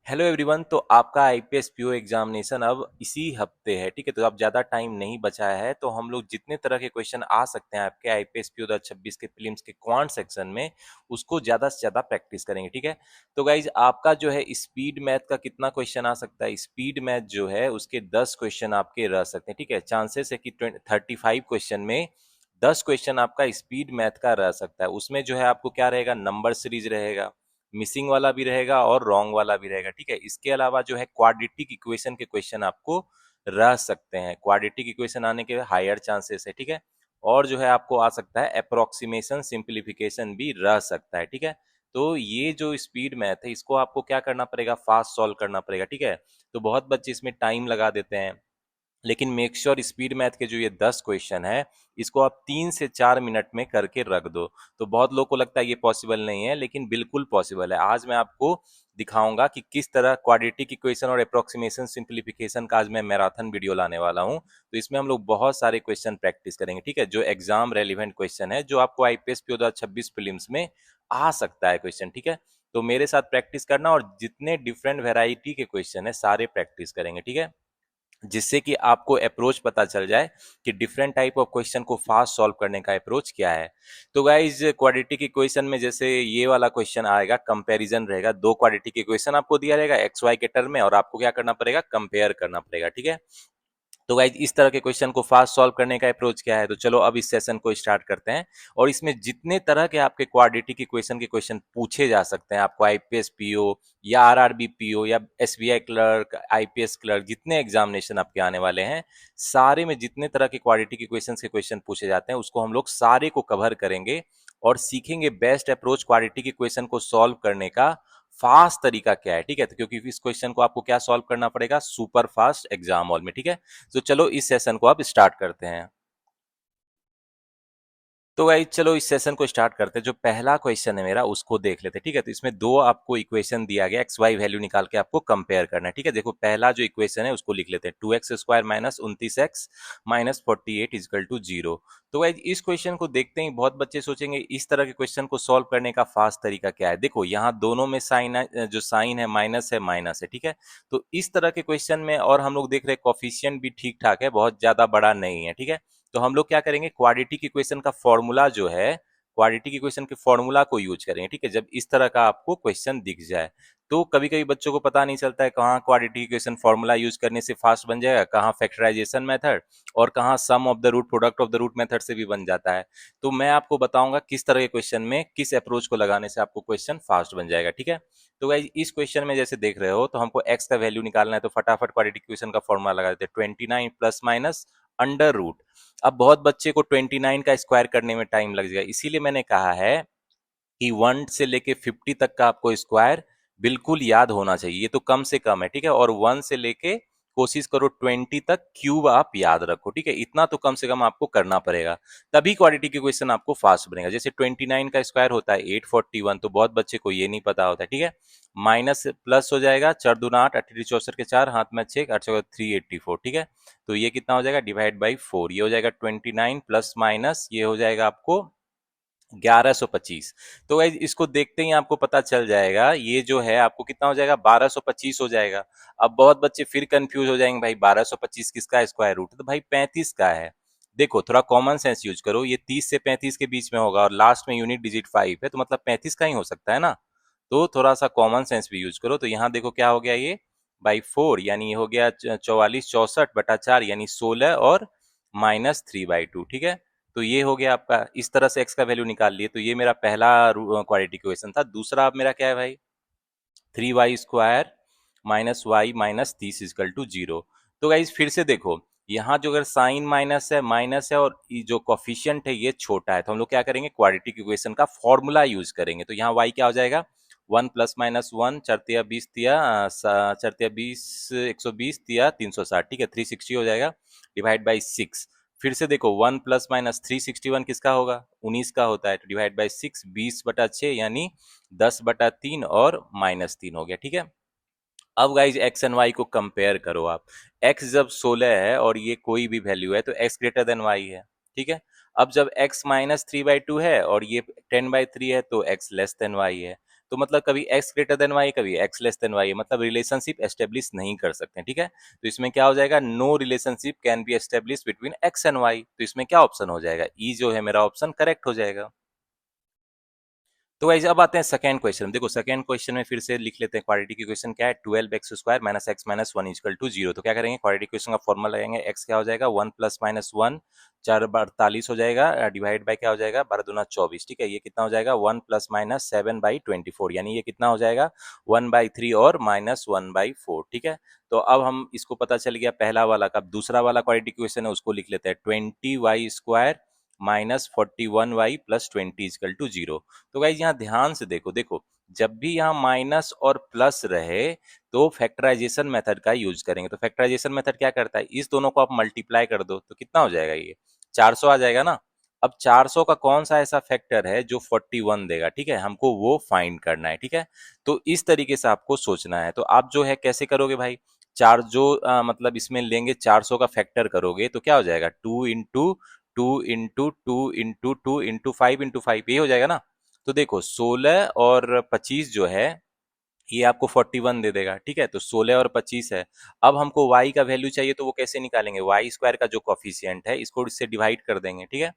Hello everyone. तो आपका IPS PO examination अब इसी हफ्ते है, ठीक है। तो अब ज़्यादा टाइम नहीं बचा है, तो हम लोग जितने तरह के क्वेश्चन आ सकते हैं आपके आईपीएस पीओ 2026 के प्रीलिम्स के क्वांट सेक्शन में, उसको ज़्यादा से ज़्यादा प्रैक्टिस करेंगे, ठीक है। तो गाइज आपका जो है स्पीड मैथ का कितना क्वेश्चन आ सकता है, स्पीड मैथ जो है उसके 10 क्वेश्चन आपके रह सकते हैं, ठीक है। चांसेस है कि 35 क्वेश्चन में 10 क्वेश्चन आपका स्पीड मैथ का रह सकता है। उसमें जो है आपको क्या रहेगा, नंबर सीरीज रहेगा, मिसिंग वाला भी रहेगा और रॉन्ग वाला भी रहेगा, ठीक है। इसके अलावा जो है क्वाड्रेटिक इक्वेशन के क्वेश्चन आपको रह सकते हैं, क्वाड्रेटिक इक्वेशन आने के हायर चांसेस है, ठीक है। और जो है आपको आ सकता है अप्रोक्सीमेशन सिंप्लीफिकेशन भी रह सकता है, ठीक है। तो ये जो स्पीड मैथ है इसको आपको क्या करना पड़ेगा, फास्ट सॉल्व करना पड़ेगा, ठीक है। तो बहुत बच्चे इसमें टाइम लगा देते हैं, लेकिन मेक श्योर स्पीड मैथ के जो ये 10 क्वेश्चन है इसको आप 3 से 4 मिनट में करके रख दो। तो बहुत लोगों को लगता है ये पॉसिबल नहीं है, लेकिन बिल्कुल पॉसिबल है। आज मैं आपको दिखाऊंगा कि किस तरह क्वाड्रेटिक इक्वेशन और अप्रोक्सीमेशन सिंप्लीफिकेशन का आज मैं मैराथन वीडियो लाने वाला हूं। तो इसमें हम लोग बहुत सारे क्वेश्चन प्रैक्टिस करेंगे, ठीक है, जो एग्जाम रेलिवेंट क्वेश्चन है, जो आपको आईपीएस पी 2026 प्रीलिम्स में आ सकता है क्वेश्चन, ठीक है। तो मेरे साथ प्रैक्टिस करना, और जितने डिफरेंट वेराइटी के क्वेश्चन है सारे प्रैक्टिस करेंगे, ठीक है, जिससे कि आपको अप्रोच पता चल जाए कि डिफरेंट टाइप ऑफ क्वेश्चन को फास्ट सॉल्व करने का अप्रोच क्या है। तो गाइज क्वाड्रेटिक इक्वेशन में जैसे ये वाला क्वेश्चन आएगा, कंपैरिजन रहेगा, दो क्वाड्रेटिक इक्वेशन आपको दिया रहेगा एक्स वाई के टर्म में, और आपको क्या करना पड़ेगा, कंपेयर करना पड़ेगा, ठीक है। तो गाइज इस तरह के क्वेश्चन को फास्ट सॉल्व करने का अप्रोच क्या है, तो चलो अब इस सेशन को स्टार्ट करते हैं। और इसमें जितने तरह के आपके क्वाड्रेटिक इक्वेशन के क्वेश्चन पूछे जा सकते हैं, आपको आईपीएस पीओ या आरआरबी पीओ या एसबीआई क्लर्क, आईपीएस क्लर्क, जितने एग्जामिनेशन आपके आने वाले हैं, सारे में जितने तरह के क्वाड्रेटिक इक्वेशन के क्वेश्चन पूछे जाते हैं उसको हम लोग सारे को कवर करेंगे और सीखेंगे बेस्ट अप्रोच क्वाड्रेटिक इक्वेशन को सॉल्व करने का फास्ट तरीका क्या है, ठीक है। तो क्योंकि इस क्वेश्चन को आपको क्या सॉल्व करना पड़ेगा, सुपर फास्ट एग्जाम हॉल में, ठीक है। तो चलो इस सेशन को आप स्टार्ट करते हैं। तो भाई चलो इस सेशन को स्टार्ट करते हैं। जो पहला क्वेश्चन है मेरा उसको देख लेते हैं, ठीक है। तो इसमें दो आपको इक्वेशन दिया गया, एक्स वाई वैल्यू निकाल के आपको कंपेयर करना है, ठीक है। देखो पहला जो इक्वेशन है उसको लिख लेते हैं, 2x² minus 29x minus 48 is equal to 0। तो भाई इस क्वेश्चन को देखते ही बहुत बच्चे सोचेंगे इस तरह के क्वेश्चन को सॉल्व करने का फास्ट तरीका क्या है। देखो यहाँ दोनों में साइन, जो साइन है माइनस है, ठीक है। तो इस तरह के क्वेश्चन में, और हम लोग देख रहे हैं कोफिशिएंट भी ठीक ठाक है, बहुत ज्यादा बड़ा नहीं है, ठीक है। तो हम लोग क्या करेंगे, क्वाड्रेटिक इक्वेशन का फॉर्मूला जो है, क्वाड्रेटिक इक्वेशन के फॉर्मूला को यूज करेंगे, ठीक है, जब इस तरह का आपको क्वेश्चन दिख जाए। तो कभी कभी बच्चों को पता नहीं चलता है कहाँ क्वाड्रेटिक इक्वेशन फॉर्मूला यूज करने से फास्ट बन जाएगा, कहाँ फैक्टराइजेशन मेथड, और कहाँ sum of the root, product of the root method से भी बन जाता है। तो मैं आपको बताऊंगा किस तरह के क्वेश्चन में किस अप्रोच को लगाने से आपको क्वेश्चन फास्ट बन जाएगा, ठीक है। तो गाइस इस क्वेश्चन में जैसे देख रहे हो, तो हमको x का वैल्यू निकालना है, तो फटाफट क्वाड्रेटिक इक्वेशन का फॉर्मूला लगा देते हैं, 29 प्लस माइनस अंडर रूट। अब बहुत बच्चे को 29 का स्क्वायर करने में टाइम लग जाएगा, इसीलिए मैंने कहा है कि 1 से लेके 50 तक का आपको स्क्वायर बिल्कुल याद होना चाहिए, ये तो कम से कम है, ठीक है। और 1 से लेके कोशिश करो 20 तक क्यूब आप याद रखो, ठीक है। इतना तो कम से कम आपको करना पड़ेगा, तभी क्वाड्रेटिक इक्वेशन आपको फास्ट बनेगा। जैसे 29 का स्क्वायर होता है 841, तो बहुत बच्चे को ये नहीं पता होता है, ठीक है। माइनस प्लस हो जाएगा, 4 दूना 8, 8 64 के 4, हाथ में 6, 8 384, ठीक है। तो ये कितना हो जाएगा, डिवाइड बाई 4, ये हो जाएगा 29 प्लस माइनस, ये हो जाएगा आपको 1125। तो गाइस इसको देखते ही आपको पता चल जाएगा, ये जो है आपको कितना हो जाएगा, 1225 हो जाएगा। अब बहुत बच्चे फिर कंफ्यूज हो जाएंगे, भाई 1225 किसका स्क्वायर रूट है, तो भाई 35 का है। देखो थोड़ा कॉमन सेंस यूज करो, ये 30 से 35 के बीच में होगा और लास्ट में यूनिट डिजिट 5 है, तो मतलब 35 का ही हो सकता है ना। तो थोड़ा सा कॉमन सेंस भी यूज करो। तो यहाँ देखो क्या हो गया, ये बाई 4, यानी ये हो गया 44 64/4, यानी 16 और माइनस 3/2, ठीक है। तो ये हो गया आपका, इस तरह से x का वैल्यू निकाल लिए। तो ये मेरा पहला क्वाड्रेटिक इक्वेशन था। दूसरा अब मेरा क्या है भाई, 3y² minus y minus 30 equal to 0। तो गाइज फिर से देखो, यहाँ जो अगर साइन माइनस है और ये जो कॉफिशियंट है ये छोटा है, तो हम लोग क्या करेंगे, क्वाड्रेटिक इक्वेशन का फॉर्मूला यूज करेंगे। तो यहाँ y क्या हो जाएगा, 1 प्लस माइनस 1, चरतिया 20 तिया चरतिया 20 120 तिया 360, ठीक है, 360 हो जाएगा, डिवाइड बाई 6। फिर से देखो 1 प्लस माइनस 361 किसका होगा, 19 का होता है, तो डिवाइड बाई 6, 20/6 यानी 10/3 और -3 हो गया, ठीक है। अब गाइज एक्स एंड वाई को कंपेयर करो आप। एक्स जब 16 है और ये कोई भी वैल्यू है तो एक्स ग्रेटर देन वाई है, ठीक है। अब जब एक्स माइनस 3/2 है और ये 10/3 है तो एक्स लेस देन वाई है। तो मतलब कभी x ग्रेटर देन y, कभी x लेस देन y, मतलब रिलेशनशिप एस्टेब्लिश नहीं कर सकते, ठीक है। तो इसमें क्या हो जाएगा, no relationship can be establish between x and y। तो इसमें क्या ऑप्शन हो जाएगा, ई जो है मेरा ऑप्शन करेक्ट हो जाएगा। तो गाइस अब आते हैं सेकंड क्वेश्चन। देखो सेकंड क्वेश्चन में फिर से लिख लेते हैं क्वाड्रेटिक इक्वेशन क्या है, 12x² minus x minus 1 equal to 0। तो क्या करेंगे, क्वाड्रेटिक इक्वेशन का फॉर्मूला लगाएंगे, x क्या हो जाएगा 1 प्लस माइनस 1 4 बार 48 हो जाएगा, डिवाइड बाय क्या हो जाएगा 12 दूना 24, ठीक है। ये कितना हो जाएगा 1 प्लस माइनस 7 बाई 24, यानी ये कितना हो जाएगा 1/3 और माइनस 1/4, ठीक है। तो अब हम इसको पता चल गया पहला वाला का, दूसरा वाला क्वाड्रेटिक इक्वेशन है उसको लिख लेते हैं, 20y² minus 41y plus 20 equal to 0। तो गाइज यहाँ ध्यान से देखो, देखो जब भी यहाँ माइनस और प्लस रहे तो फैक्टराइजेशन मेथड का यूज करेंगे। तो फैक्टराइजेशन मेथड क्या करता है, इस दोनों को आप मल्टीप्लाई कर दो तो कितना हो जाएगा, ये 400 आ जाएगा ना। अब 400 का कौन सा ऐसा फैक्टर है जो 41 देगा, ठीक है, हमको वो फाइंड करना है, ठीक है। तो इस तरीके से आपको सोचना है। तो आप जो है कैसे करोगे भाई, चार जो मतलब इसमें लेंगे 400 का फैक्टर करोगे तो क्या हो जाएगा 2 into 2 into 2 into 2 into 5 into 5, ये हो जाएगा ना। तो देखो 16 और 25 जो है ये आपको 41 दे देगा, ठीक है। तो 16 और 25 है। अब हमको y का वैल्यू चाहिए तो वो कैसे निकालेंगे, y² का जो कॉफिशिएंट है इसको इससे डिवाइड कर देंगे, ठीक है।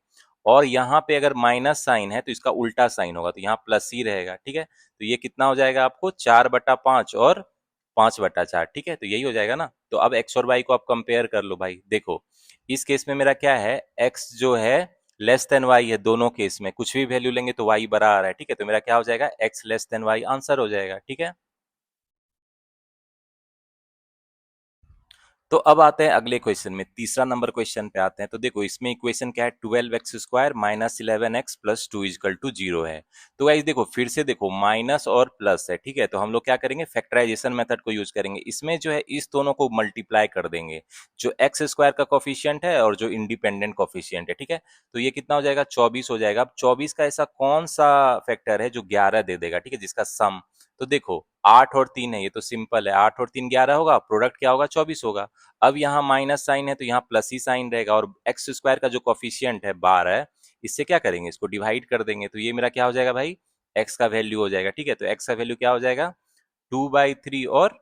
और यहाँ पे अगर माइनस साइन है तो इसका उल्टा साइन होगा, तो यहाँ प्लस ही रहेगा, ठीक है। तो ये कितना हो जाएगा आपको 4/5 और 5/4, ठीक है। तो यही हो जाएगा ना। तो अब x और y को आप कंपेयर कर लो भाई। देखो इस केस में मेरा क्या है, x जो है लेस देन y है, दोनों केस में कुछ भी वैल्यू लेंगे तो y बड़ा आ रहा है, ठीक है। तो मेरा क्या हो जाएगा x less then y answer हो जाएगा, ठीक है। तो अब आते हैं अगले क्वेश्चन में, तीसरा नंबर क्वेश्चन पे आते हैं। तो देखो इसमें इक्वेशन क्या है, 12x² minus 11x plus 2 equal to 0 है। तो गाइस देखो फिर से देखो माइनस और प्लस है, ठीक है। तो हम लोग क्या करेंगे, फैक्टराइजेशन मेथड को यूज करेंगे। इसमें जो है इस दोनों को मल्टीप्लाई कर देंगे, जो x² का कोफिशियंट है और जो इंडिपेंडेंट कोफिशियंट है, ठीक है। तो ये कितना हो जाएगा 24 हो जाएगा। अब 24 का ऐसा कौन सा फैक्टर है जो 11 दे देगा, ठीक है, जिसका सम। तो देखो 8 और 3 है, ये तो सिंपल है, 8 और 3 11 होगा, प्रोडक्ट क्या होगा 24 होगा। अब यहाँ माइनस साइन है तो यहाँ प्लस ही साइन रहेगा, और x² का जो कॉफिशियंट है 12 है, इससे क्या करेंगे, इसको डिवाइड कर देंगे। तो ये मेरा क्या हो जाएगा भाई, x का वैल्यू हो जाएगा, ठीक है। तो x का वैल्यू क्या हो जाएगा 2/3 और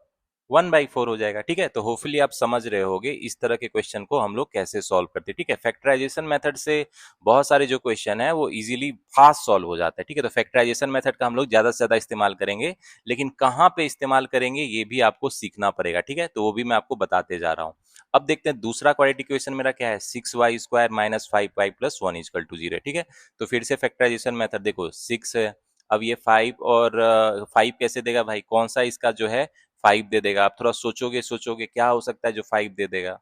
1/4 हो जाएगा, ठीक है। तो होपफुली आप समझ रहे होगे इस तरह के क्वेश्चन को हम लोग कैसे सॉल्व करते हैं, ठीक है। फैक्टराइजेशन मेथड से बहुत सारे जो क्वेश्चन है वो इजीली फास्ट सॉल्व हो जाता है, ठीक है। तो फैक्टराइजेशन मेथड का हम लोग ज्यादा से ज्यादा इस्तेमाल करेंगे, लेकिन कहाँ पे इस्तेमाल करेंगे ये भी आपको सीखना पड़ेगा, ठीक है। तो वो भी मैं आपको बताते जा रहा हूँ। अब देखते हैं दूसरा क्वाड्रेटिक इक्वेशन मेरा क्या है, 6y² minus 5y plus 1 equal to 0, ठीक है। तो फिर से फैक्टराइजेशन मेथड, देखो 6 है, अब ये 5 और 5 कैसे देगा भाई, कौन सा इसका जो है 5 दे देगा। आप थोड़ा सोचोगे सोचोगे क्या हो सकता है जो 5 दे देगा।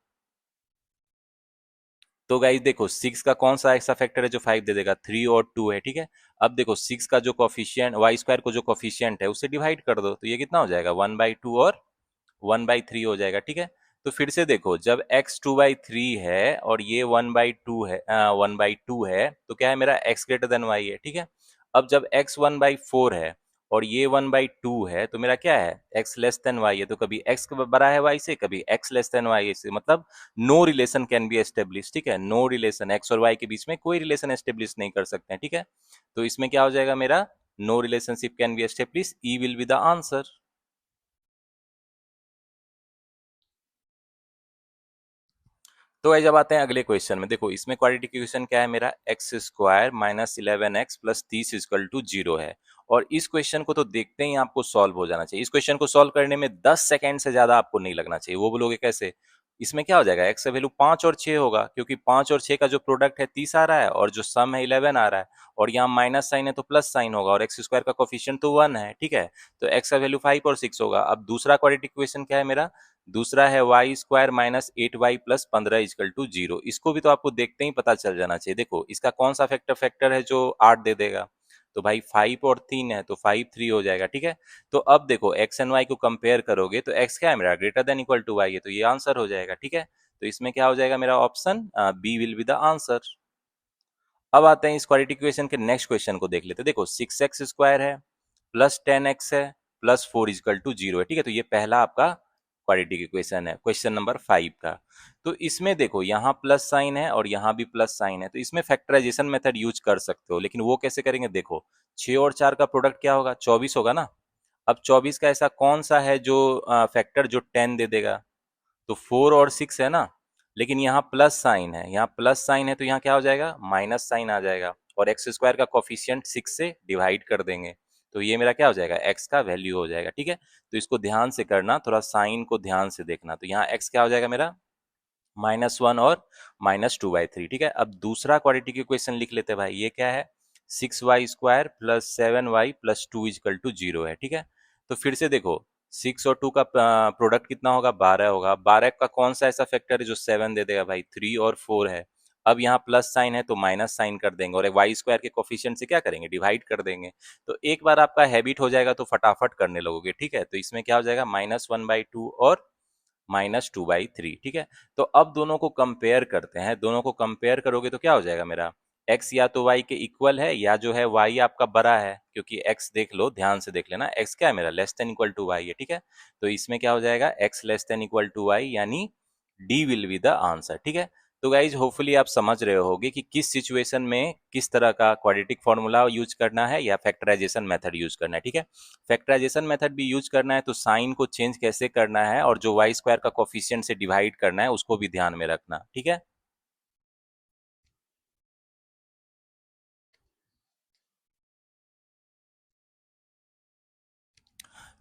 तो गाइस देखो 6 का कौन सा ऐसा फैक्टर है जो 5 दे देगा, 3 और 2 है, ठीक है। अब देखो 6 का जो कॉफिशियंट y² को जो कॉफिशियंट है उससे डिवाइड कर दो, तो ये कितना हो जाएगा 1/2 और 1/3 हो जाएगा, ठीक है। तो फिर से देखो जब x 2/3 है और ये 1/2 है, 1/2 है, तो क्या है मेरा x ग्रेटर देन y है, ठीक है। अब जब x 1/4 है और ये 1/2 है तो मेरा क्या है x लेस देन y है। तो कभी x बड़ा है y से, कभी x लेस देन y से, मतलब no relation can be establish, ठीक है। नो रिलेशन, x और y के बीच में कोई रिलेशन एस्टेब्लिश नहीं कर सकते हैं, ठीक है। तो इसमें क्या हो जाएगा मेरा, no relationship can be establish, E will be the answer. तो गाइस जब आते हैं अगले क्वेश्चन में, देखो इसमें क्वाड्रेटिक इक्वेशन क्या है मेरा, x² minus 11x plus 30 equal to 0 है। और इस क्वेश्चन को तो देखते ही आपको सॉल्व हो जाना चाहिए। इस क्वेश्चन को सॉल्व करने में 10 सेकंड से ज्यादा आपको नहीं लगना चाहिए। वो बोलोगे कैसे, इसमें क्या हो जाएगा x का वैल्यू 5 और 6 होगा, क्योंकि 5 और 6 का जो प्रोडक्ट है 30 आ रहा है और जो सम है 11 आ रहा है, और यहाँ माइनस साइन है तो प्लस साइन होगा, और x² का कोफिशिएंट तो 1 है, ठीक है। तो x का वैल्यू 5 और 6 होगा। अब दूसरा क्वाड्रेटिक इक्वेशन क्या है मेरा, दूसरा है y² minus 8y plus 15 equal to 0। इसको भी तो आपको देखते ही पता चल जाना चाहिए। देखो इसका कौन सा फैक्टर फैक्टर है जो 8 दे देगा, तो भाई 5 और 3 है तो 5 3 हो जाएगा, ठीक है। तो अब देखो x एंड y को कंपेयर करोगे तो x क्या है मेरा greater than equal to y है, तो ये आंसर हो जाएगा, ठीक है। तो इसमें क्या हो जाएगा मेरा option B will be the answer. अब आते हैं इस क्वाड्रेटिक इक्वेशन के नेक्स्ट क्वेश्चन को देख लेते हैं। देखो 6x² है प्लस 10x है प्लस 4 इक्वल टू 0 है, ठीक है। तो ये पहला आपका क्वाड्रेटिक इक्वेशन है, क्वेश्चन नंबर 5 का। तो इसमें देखो यहाँ प्लस साइन है और यहाँ भी प्लस साइन है, तो इसमें फैक्टराइजेशन मेथड यूज कर सकते हो, लेकिन वो कैसे करेंगे देखो, 6 और 4 का प्रोडक्ट क्या होगा? 24 होगा ना। अब 24 का ऐसा कौन सा है जो फैक्टर जो 10 दे देगा? तो 4 और 6 है ना। लेकिन यहाँ प्लस साइन है, यहाँ प्लस साइन है तो यहाँ क्या हो जाएगा? माइनस साइन आ जाएगा। और एक्स स्क्वायर का कोफिशिएंट 6 से डिवाइड कर देंगे तो ये मेरा क्या हो जाएगा? एक्स का वैल्यू हो जाएगा। ठीक है, तो इसको ध्यान से करना, थोड़ा साइन को ध्यान से देखना। तो यहाँ एक्स क्या हो जाएगा मेरा? -1 और -2/3। ठीक है, अब दूसरा क्वाड्रेटिक इक्वेशन लिख लेते हैं भाई। ये क्या है? 6y² + 7y + 2 = 0 है। ठीक है, तो फिर से देखो, 6 और 2 का प्रोडक्ट कितना होगा? 12 होगा। 12 का कौन सा ऐसा फैक्टर है जो 7 दे देगा भाई? 3 और 4 है। अब यहाँ प्लस साइन है तो माइनस साइन कर देंगे और वाई स्क्वायर के कोफिशिएंट से क्या करेंगे? डिवाइड कर देंगे। तो एक बार आपका हैबिट हो जाएगा तो फटाफट करने लगोगे। ठीक है, तो इसमें क्या हो जाएगा? -1/2 और -2/3। ठीक है, तो अब दोनों को कंपेयर करते हैं। दोनों को कंपेयर करोगे तो क्या हो जाएगा मेरा? x या तो y के इक्वल है या जो है y आपका बड़ा है, क्योंकि x देख लो, ध्यान से देख लेना, x क्या है मेरा? < y है। ठीक है, तो इसमें क्या हो जाएगा? x < y, यानी d will be the answer. ठीक है, तो गाइज होपफुली आप समझ रहे होगे कि किस सिचुएशन में किस तरह का क्वाड्रेटिक फॉर्मूला यूज करना है या फैक्टराइजेशन मेथड यूज करना है। ठीक है, फैक्टराइजेशन मेथड भी यूज करना है तो साइन को चेंज कैसे करना है और जो वाई स्क्वायर का कोफिशिएंट से डिवाइड करना है उसको भी ध्यान में रखना। ठीक है,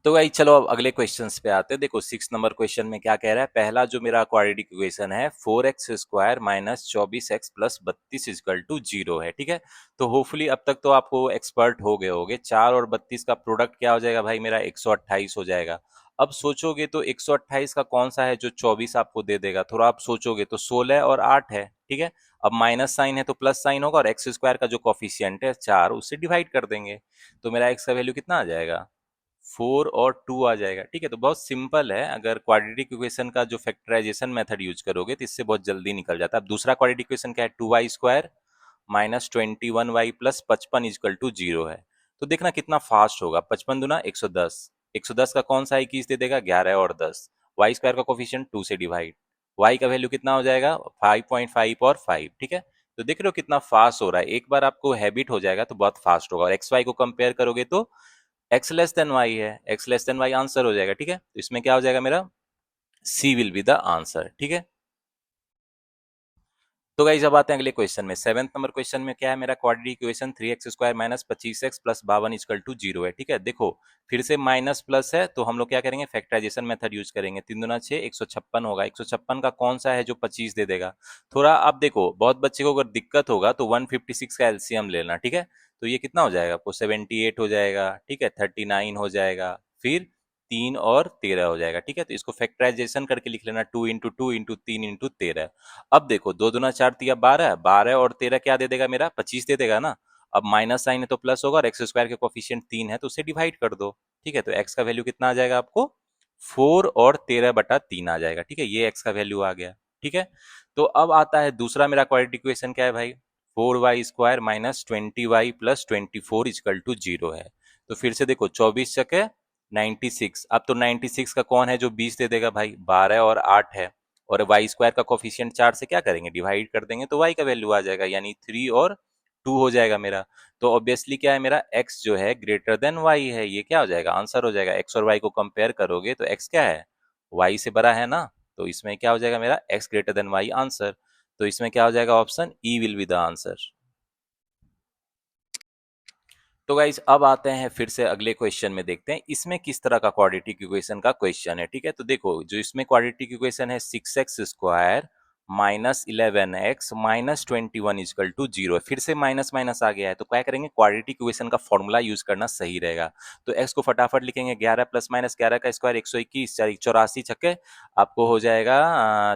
तो भाई चलो अब अगले क्वेश्चंस पे आते हैं। देखो 6 नंबर क्वेश्चन में क्या कह रहा है? पहला जो मेरा क्वाड्रेटिक इक्वेशन है 4x² - 24x + 32 = 0 है। ठीक है, तो होपफुली अब तक तो आपको एक्सपर्ट हो गए होगे। 4 और 32 का प्रोडक्ट क्या हो जाएगा भाई? मेरा 128 हो जाएगा। अब सोचोगे तो 128 का कौन सा है जो 24 आपको दे देगा? थोड़ा आप सोचोगे तो 16 और 8 है। ठीक है, अब माइनस साइन है तो प्लस साइन होगा और एक्स स्क्वायर का जो कॉफिशियंट है 4, उससे डिवाइड कर देंगे। तो मेरा एक्स का वैल्यू कितना आ जाएगा? 4 और 2 आ जाएगा। ठीक है, तो बहुत सिंपल है। अगर क्वाड्रेटिक इक्वेशन का जो फैक्टराइजेशन मेथड यूज करोगे तो इससे बहुत जल्दी निकल जाता है। अब दूसरा क्वाड्रेटिक इक्वेशन क्या है? 2y² -21y + 55 = 0 है। तो देखना कितना फास्ट होगा। 55 दूना 110, 110 का कौन सा 21 दे देगा? 11 और 10। वाई स्क्वायर का कोफिशिएंट 2 से डिवाइड, वाई का वैल्यू कितना हो जाएगा? 5.5 और 5। ठीक है, तो देख रहे हो कितना फास्ट हो रहा है। एक बार आपको हैबिट हो जाएगा तो बहुत फास्ट होगा। और एक्स वाई को कंपेयर करोगे तो x लेस देन y है, x less then y answer हो जाएगा। ठीक है, तो इसमें क्या हो जाएगा मेरा? C will be the answer. ठीक है, तो गाइस अब आते हैं अगले क्वेश्चन में। 7 नंबर क्वेश्चन में क्या है मेरा? क्वाड्रेटिक इक्वेशन 3x² - 25x + 52 = 0 है। ठीक है, देखो फिर से माइनस प्लस है तो हम लोग क्या करेंगे? फैक्टराइजेशन मेथड यूज करेंगे। 3 दूना 6, 156 होगा। 156 का कौन सा है जो 25 दे देगा? थोड़ा आप देखो, बहुत बच्चे को अगर दिक्कत होगा तो 156 का एलसीएम लेना। ठीक है, तो ये कितना हो जाएगा आपको? 78 हो जाएगा। ठीक है, 39 हो जाएगा, फिर 3 और 13 हो जाएगा। ठीक है, तो इसको फैक्टराइजेशन करके लिख लेना, 2 × 2 × 3 × 13। अब देखो, 2 दूना 4 तिया 12, 12 और 13 क्या दे देगा मेरा? 25 दे देगा ना। अब माइनस साइन है तो प्लस होगा और एक्स स्क्वायर के कोफिशिएंट 3 है तो उसे डिवाइड कर दो। ठीक है, तो एक्स का वैल्यू कितना आ जाएगा आपको? 4 और 13/3 आ जाएगा। ठीक है, ये एक्स का वैल्यू आ गया। ठीक है, तो अब आता है दूसरा मेरा क्वाड्रेटिक इक्वेशन क्या है भाई? 4y² - 20y + 24 = 0 है। तो फिर से देखो, 24 चके 96। अब तो 96 का कौन है जो 20 दे देगा भाई? 12 और 8 है। और वाई स्क्वायर का कोफिशिएंट 4 से क्या करेंगे? डिवाइड कर देंगे तो वाई का वैल्यू आ जाएगा, यानी 3 और 2 हो जाएगा मेरा। तो ऑब्वियसली क्या है मेरा? x जो है ग्रेटर देन y है। ये क्या हो जाएगा? आंसर हो जाएगा। x और y को कंपेयर करोगे तो x क्या है? y से बड़ा है ना। तो इसमें क्या हो जाएगा मेरा? x greater than y answer. तो इसमें क्या हो जाएगा? Option E will be the answer. तो गाइज अब आते हैं फिर से अगले क्वेश्चन में, देखते हैं इसमें किस तरह का क्वाड्रेटिक इक्वेशन का क्वेश्चन है। ठीक है, तो देखो जो इसमें क्वाड्रेटिक इक्वेशन है 6x² -11x -21 = 0। फिर से माइनस माइनस आ गया है तो क्या करेंगे? क्वाड्रेटिक इक्वेशन का फॉर्मूला यूज करना सही रहेगा। तो x को फटाफट लिखेंगे, 11 + -11 का स्क्वायर 121, 84 छक्के आपको हो जाएगा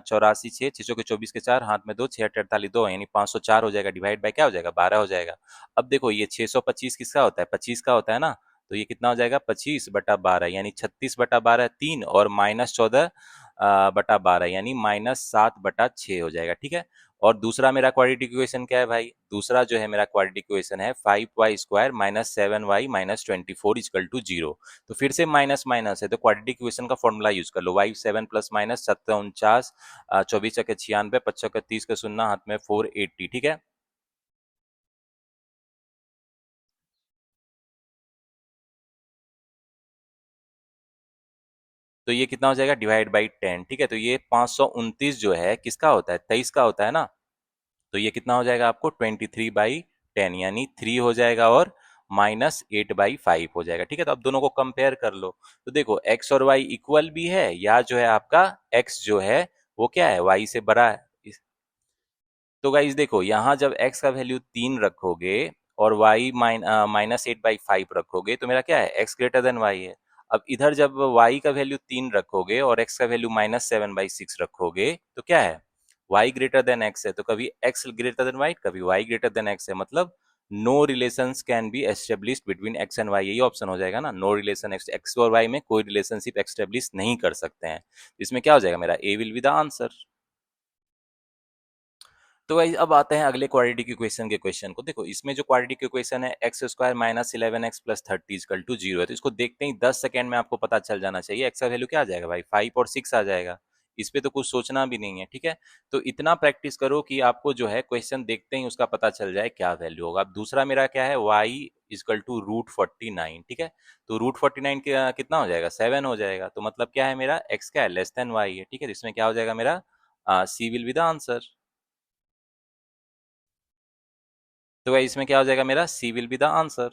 84 6 6 के 24 के 4 हाथ में 2 6 8 48 2, यानी 504 हो जाएगा। डिवाइड बाय क्या हो जाएगा? 12 हो जाएगा। अब देखो ये 625 किसका होता है? 25 का होता है ना। तो ये कितना हो जाएगा? 25/12, यानी 36/12 3 और -14/12 यानी -7/6 हो जाएगा। ठीक है, और दूसरा मेरा क्वाड्रेटिक इक्वेशन क्या है भाई? दूसरा जो है मेरा क्वाड्रेटिक इक्वेशन है 5y² -7y -24 = 0। तो फिर से माइनस माइनस है तो क्वाड्रेटिक इक्वेशन का फॉर्मूला यूज कर लो। y 7 + -7 49, 24 × 96, 25 × 30 का 0 हाथ में 480। ठीक है, तो ये कितना हो जाएगा डिवाइड बाई 10, ठीक है। तो ये 529 जो है किसका होता है, 23 का होता है ना। तो ये कितना हो जाएगा आपको 23/10 यानी 3 हो जाएगा और -8/5 हो जाएगा, ठीक है। तो अब दोनों को कंपेयर कर लो। तो देखो x और y इक्वल भी है या जो है आपका x जो है वो क्या है y से बड़ा है। तो गाइज देखो यहाँ जब x का वैल्यू 3 रखोगे और y -8/5 रखोगे तो मेरा क्या है x ग्रेटर देन y है। अब इधर जब y का वैल्यू 3 रखोगे और x का वैल्यू -7/6 रखोगे तो क्या है y ग्रेटर देन x है। तो कभी x ग्रेटर देन y कभी y ग्रेटर देन x है, मतलब no relations can be established between x and y, यही ऑप्शन हो जाएगा ना। नो रिलेशन x और y में कोई रिलेशनशिप एस्टेब्लिश नहीं कर सकते हैं। इसमें क्या हो जाएगा मेरा a will be the answer. तो गाइस अब आते हैं अगले क्वाड्रेटिक इक्वेशन के क्वेश्चन को। देखो इसमें जो क्वाड्रेटिक इक्वेशन है x square minus 11x plus 30 equal to 0 है। तो इसको देखते ही 10 सेकंड में आपको पता चल जाना चाहिए एक्स का वैल्यू क्या आ जाएगा भाई, 5 और 6 आ जाएगा। इस पे तो कुछ सोचना भी नहीं है, ठीक है। तो इतना प्रैक्टिस करो कि आपको जो है क्वेश्चन देखते ही उसका पता चल जाए क्या वैल्यू होगा। अब दूसरा मेरा क्या है y इक्वल टू √49, ठीक है। तो √49 कितना हो जाएगा 7 हो जाएगा। तो मतलब क्या है मेरा x क्या है लेस देन y है, ठीक है। तो इसमें क्या हो जाएगा मेरा सी विल बी द आंसर। तो भाई इसमें क्या हो जाएगा मेरा सी विल बी द आंसर।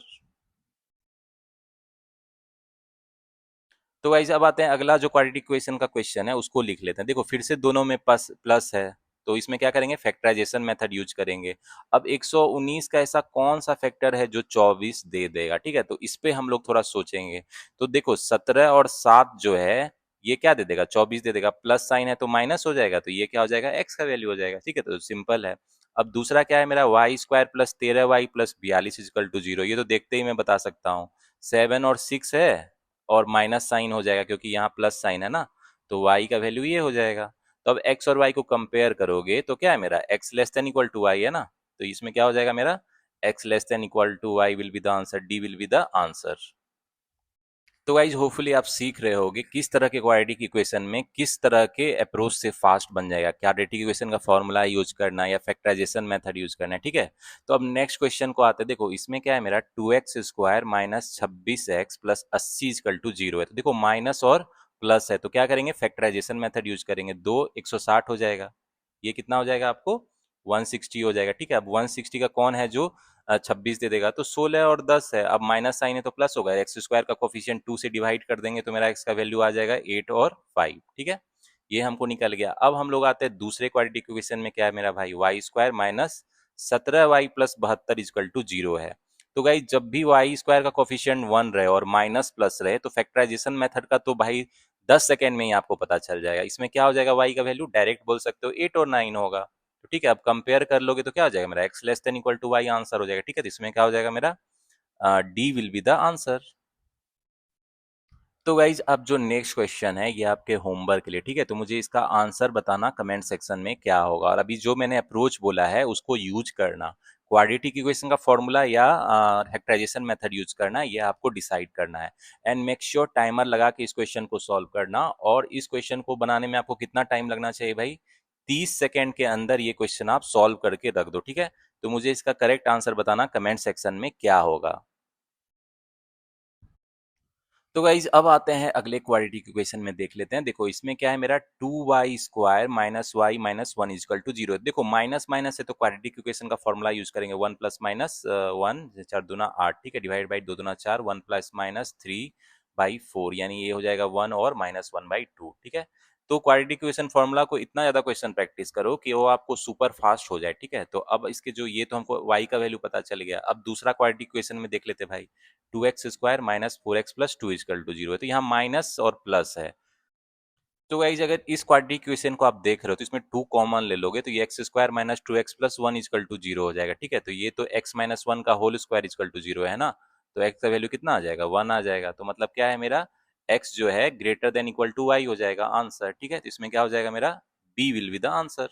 तो गाइस अब आते हैं अगला जो क्वाड्रेटिक इक्वेशन का क्वेश्चन है उसको लिख लेते हैं। देखो फिर से दोनों में प्लस प्लस है तो इसमें क्या करेंगे फैक्टराइजेशन मेथड यूज करेंगे। अब 119 का ऐसा कौन सा फैक्टर है जो 24 दे देगा, ठीक है। तो इस पे हम लोग थोड़ा सोचेंगे। तो देखो 17 और 7 जो है ये क्या दे देगा 24 दे देगा, प्लस साइन है तो माइनस हो जाएगा, तो ये क्या हो जाएगा एक्स का वैल्यू हो जाएगा, ठीक है। तो सिंपल है। अब दूसरा क्या है मेरा y square plus 13y plus 42 equal to 0, ये तो देखते ही मैं बता सकता हूँ। 7 और 6 है और माइनस साइन हो जाएगा क्योंकि यहाँ प्लस साइन है ना। तो y का वैल्यू ये हो जाएगा। तो अब x और y को कंपेयर करोगे तो क्या है मेरा x less than equal to y है ना। तो इसमें क्या हो जाएगा मेरा x less than equal to y will be the answer, D will be the answer. तो गाइज होपफुली आप सीख रहे होगे किस तरह के क्वाड्रेटिक इक्वेशन में किस तरह के अप्रोच से फास्ट बन जाएगा, क्वाड्रेटिक इक्वेशन का फॉर्मूला यूज करना या फैक्टराइजेशन मेथड यूज करना है, ठीक है। तो अब नेक्स्ट क्वेश्चन को आते हैं। देखो इसमें क्या है मेरा 2x square minus 26x plus 80 equal to 0 है। तो देखो माइनस और प्लस है तो क्या करेंगे फैक्टराइजेशन मेथड यूज करेंगे। 2 160 हो जाएगा, ये कितना हो जाएगा आपको 160 हो जाएगा, ठीक है। अब 160 का कौन है जो 26 दे देगा, तो 16 और 10 है। अब माइनस साइन है तो प्लस होगा, एक्स स्क्वायर का कोफिशिएंट 2 से डिवाइड कर देंगे तो मेरा एक्स का वैल्यू आ जाएगा 8 और 5, ठीक है। ये हमको निकल गया। अब हम लोग आते हैं दूसरे क्वाड्रेटिक इक्वेशन में, क्या है मेरा भाई y square minus 17y plus 72 equal to 0 है। तो भाई जब भी वाई स्क्वायर का कोफिशिएंट 1 रहे और माइनस प्लस रहे तो फैक्टराइजेशन मेथड का तो भाई 10 सेकेंड में ही आपको पता चल जाएगा। इसमें क्या हो जाएगा वाई का वैल्यू डायरेक्ट बोल सकते हो 8 और 9 होगा। तो ठीक है अब कंपेयर कर लोगे तो क्या हो जाएगा मेरा x less than equal to y answer हो जाएगा, ठीक है। तो इसमें क्या हो जाएगा मेरा D will be the answer. तो गाइज अब जो नेक्स्ट क्वेश्चन है ये आपके होमवर्क के लिए, ठीक है। तो मुझे इसका आंसर बताना कमेंट सेक्शन में क्या होगा, और अभी जो मैंने अप्रोच बोला है उसको यूज करना, क्वाड्रेटिक इक्वेशन का फॉर्मूला या फैक्टराइजेशन मेथड यूज करना, ये आपको डिसाइड करना है। एंड मेक श्योर टाइमर लगा के इस क्वेश्चन को सॉल्व करना। और इस क्वेश्चन को बनाने में आपको कितना टाइम लगना चाहिए भाई, 30 सेकेंड के अंदर ये क्वेश्चन आप सॉल्व करके रख दो, ठीक है। तो मुझे इसका करेक्ट आंसर बताना कमेंट सेक्शन में क्या होगा। तो गाइज अब आते हैं अगले क्वाड्रेटिक इक्वेशन में देख लेते हैं। देखो इसमें क्या है मेरा 2y square minus y minus 1 equal to 0। देखो माइनस माइनस है तो क्वाड्रेटिक इक्वेशन का फॉर्मूला यूज करेंगे 1 प्लस माइनस 1 4 दूना 8, ठीक है, डिवाइड बाई 2 दूना 4 1 प्लस माइनस 3/4 यानी ये हो जाएगा 1 और -1/2, ठीक है। तो क्वाड्रेटिक इक्वेशन फॉर्मूला को इतना ज्यादा क्वेश्चन प्रैक्टिस करो कि वो आपको सुपर फास्ट हो जाए, ठीक है। तो अब इसके जो ये तो हमको y का वैल्यू पता चल गया। अब दूसरा क्वाड्रेटिक इक्वेशन में देख लेते हैं भाई 2x square minus 4x plus 2 equal to 0 है। तो यहाँ माइनस और प्लस है। तो गाइज अगर इस क्वाड्रेटिक इक्वेशन को आप देख रहे हो तो इसमें 2 कॉमन ले लोगे तो ये x square minus 2x plus 1 equal to 0 हो जाएगा, ठीक है। तो ये तो x माइनस 1 का होल स्क्वायर इक्वल टू 0 है ना। तो x का वैल्यू कितना आ जाएगा 1 आ जाएगा। तो मतलब क्या है मेरा x जो है greater than equal to y हो जाएगा आंसर, ठीक है। तो इसमें क्या हो जाएगा मेरा b will be the answer.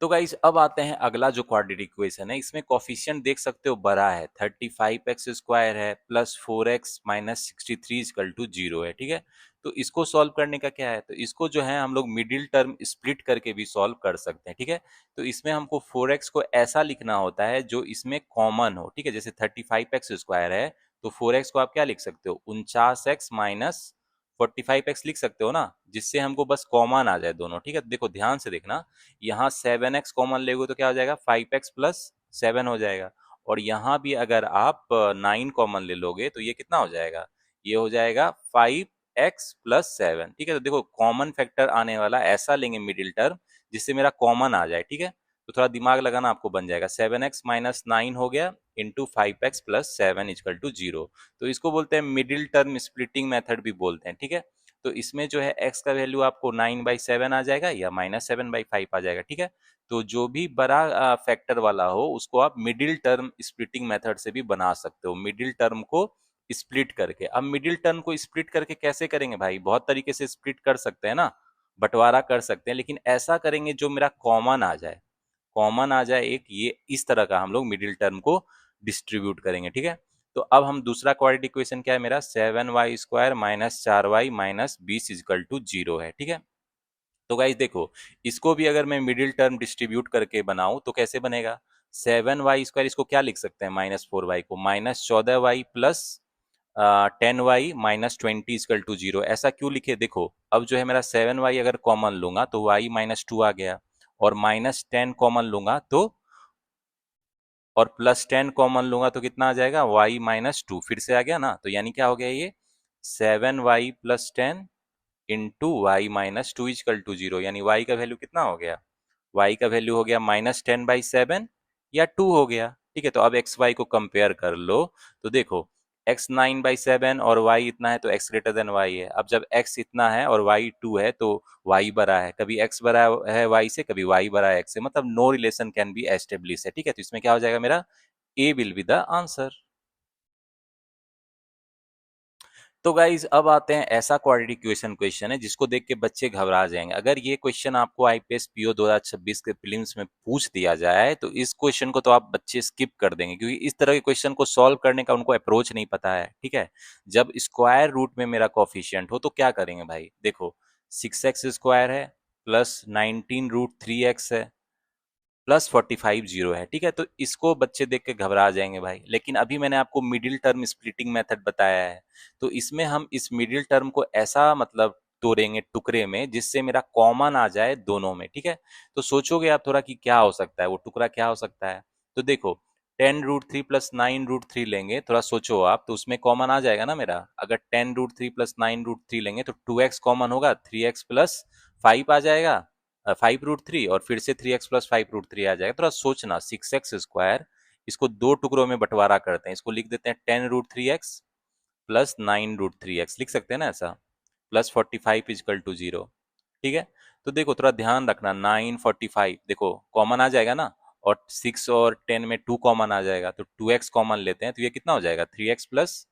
तो गाइस अब आते हैं अगला जो क्वाड्रेटिक इक्वेशन है, इसमें कोफिशिएंट देख सकते हो बड़ा है 35x स्क्वायर है plus 4x minus 63 equal to 0 है, ठीक है। तो इसको सॉल्व करने का क्या है, तो इसको जो है हम लोग मिडिल टर्म स्प्लिट करके भी सॉल्व कर सकते हैं, ठीक है। तो इसमें हमको 4x को ऐसा लिखना होता है जो इसमें कॉमन हो, ठीक है। जैसे 35x स्क्वायर है तो 4x को आप क्या लिख सकते हो, 49x माइनस 45x लिख सकते हो ना, जिससे हमको बस कॉमन आ जाए दोनों। ठीक है, देखो ध्यान से देखना, यहाँ 7x कॉमन लेगो तो क्या हो जाएगा, 5x प्लस 7 हो जाएगा। और यहाँ भी अगर आप 9 कॉमन ले लोगे तो ये कितना हो जाएगा, ये हो जाएगा 5x प्लस 7। ठीक है, तो देखो कॉमन फैक्टर आने वाला ऐसा लेंगे मिडिल टर्म जिससे मेरा कॉमन आ जाए। ठीक है, तो थोड़ा दिमाग लगाना, आपको बन जाएगा 7x माइनस 9 हो गया into 5x plus 7 is equal to 0। तो इसको बोलते हैं मिडिल टर्म स्प्लिटिंग मेथड भी बोलते हैं। ठीक है, तो इसमें जो है x का वैल्यू आपको 9/7 आ जाएगा या -7/5 आ जाएगा। ठीक है, तो जो भी बड़ा फैक्टर वाला हो उसको आप मिडिल टर्म स्प्लिटिंग मेथड से भी बना सकते हो, मिडिल टर्म को स्प्लिट करके। अब मिडिल टर्म को स्प्लिट करके कैसे करेंगे भाई, बहुत तरीके से स्प्लिट कर सकते हैं ना, बंटवारा कर सकते हैं, लेकिन ऐसा करेंगे जो मेरा कॉमन आ जाए, कॉमन आ जाए एक, ये इस तरह का हम लोग मिडिल टर्म को डिस्ट्रीब्यूट करेंगे। ठीक है, तो अब हम दूसरा क्वाड्रेटिक इक्वेशन क्या है मेरा, 7y² minus 4y minus 20 is equal to 0 है। ठीक है, तो गाइज देखो, इसको भी अगर मैं मिडिल टर्म डिस्ट्रीब्यूट करके बनाऊं तो कैसे बनेगा, 7y² इसको क्या लिख सकते हैं, -4y को -14y plus 10y minus 20 is equal to 0। ऐसा क्यों लिखे, देखो अब जो है मेरा 7y अगर कॉमन लूंगा तो y -2 आ गया, और -10 कॉमन लूंगा तो, और +10 कॉमन लूंगा तो कितना आ जाएगा, y-2 फिर से आ गया ना, तो यानी क्या हो गया ये, 7y plus 10 into y-2 is equal to 0, यानी y का वैल्यू कितना हो गया, y का वैल्यू हो गया -10/7 या 2 हो गया। ठीक है, तो अब एक्स वाई को कंपेयर कर लो, तो देखो x 9/7 और y इतना है तो x ग्रेटर देन y है। अब जब x इतना है और y 2 है तो y बड़ा है, कभी x बड़ा है y से, कभी y बड़ा है x से, मतलब no relation can be establish है। ठीक है, तो इसमें क्या हो जाएगा मेरा, a will be the answer. तो गाइज अब आते हैं, ऐसा क्वाड्रेटिक इक्वेशन क्वेश्चन है जिसको देख के बच्चे घबरा जाएंगे। अगर ये क्वेश्चन आपको आईपीएस पीओ 2026 के प्रीलिम्स में पूछ दिया जाए तो इस क्वेश्चन को तो आप बच्चे स्किप कर देंगे, क्योंकि इस तरह के क्वेश्चन को सॉल्व करने का उनको अप्रोच नहीं पता है। ठीक है, जब स्क्वायर रूट में मेरा कोफिशियंट हो तो क्या करेंगे भाई, देखो 6x² है प्लस 19√3x है प्लस 45 जीरो है। ठीक है, तो इसको बच्चे देख के घबरा जाएंगे भाई, लेकिन अभी मैंने आपको मिडिल टर्म स्प्लिटिंग मेथड बताया है, तो इसमें हम इस मिडिल टर्म को ऐसा मतलब तोड़ेंगे टुकड़े में जिससे मेरा कॉमन आ जाए दोनों में। ठीक है, तो सोचोगे आप थोड़ा कि क्या हो सकता है, वो टुकड़ा क्या हो सकता है, तो देखो 10√3 प्लस 9√3 लेंगे, थोड़ा सोचो आप, तो उसमें कॉमन आ जाएगा ना मेरा, अगर 10√3 प्लस 9√3 लेंगे तो 2x कॉमन होगा, 3x प्लस 5 आ जाएगा, 5√3, और फिर से 3x प्लस 5√3 आ जाएगा। थोड़ा सोचना, 6x² इसको दो टुकड़ों में बंटवारा करते हैं, इसको लिख देते हैं 10√3x प्लस 9√3x, लिख सकते हैं ना ऐसा, प्लस 45 इजकल टू 0। ठीक है, तो देखो थोड़ा ध्यान रखना, 9 45 देखो कॉमन आ जाएगा ना, और 6 और 10 में 2 कॉमन आ जाएगा, तो 2x कॉमन लेते हैं तो ये कितना हो जाएगा, 3x प्लस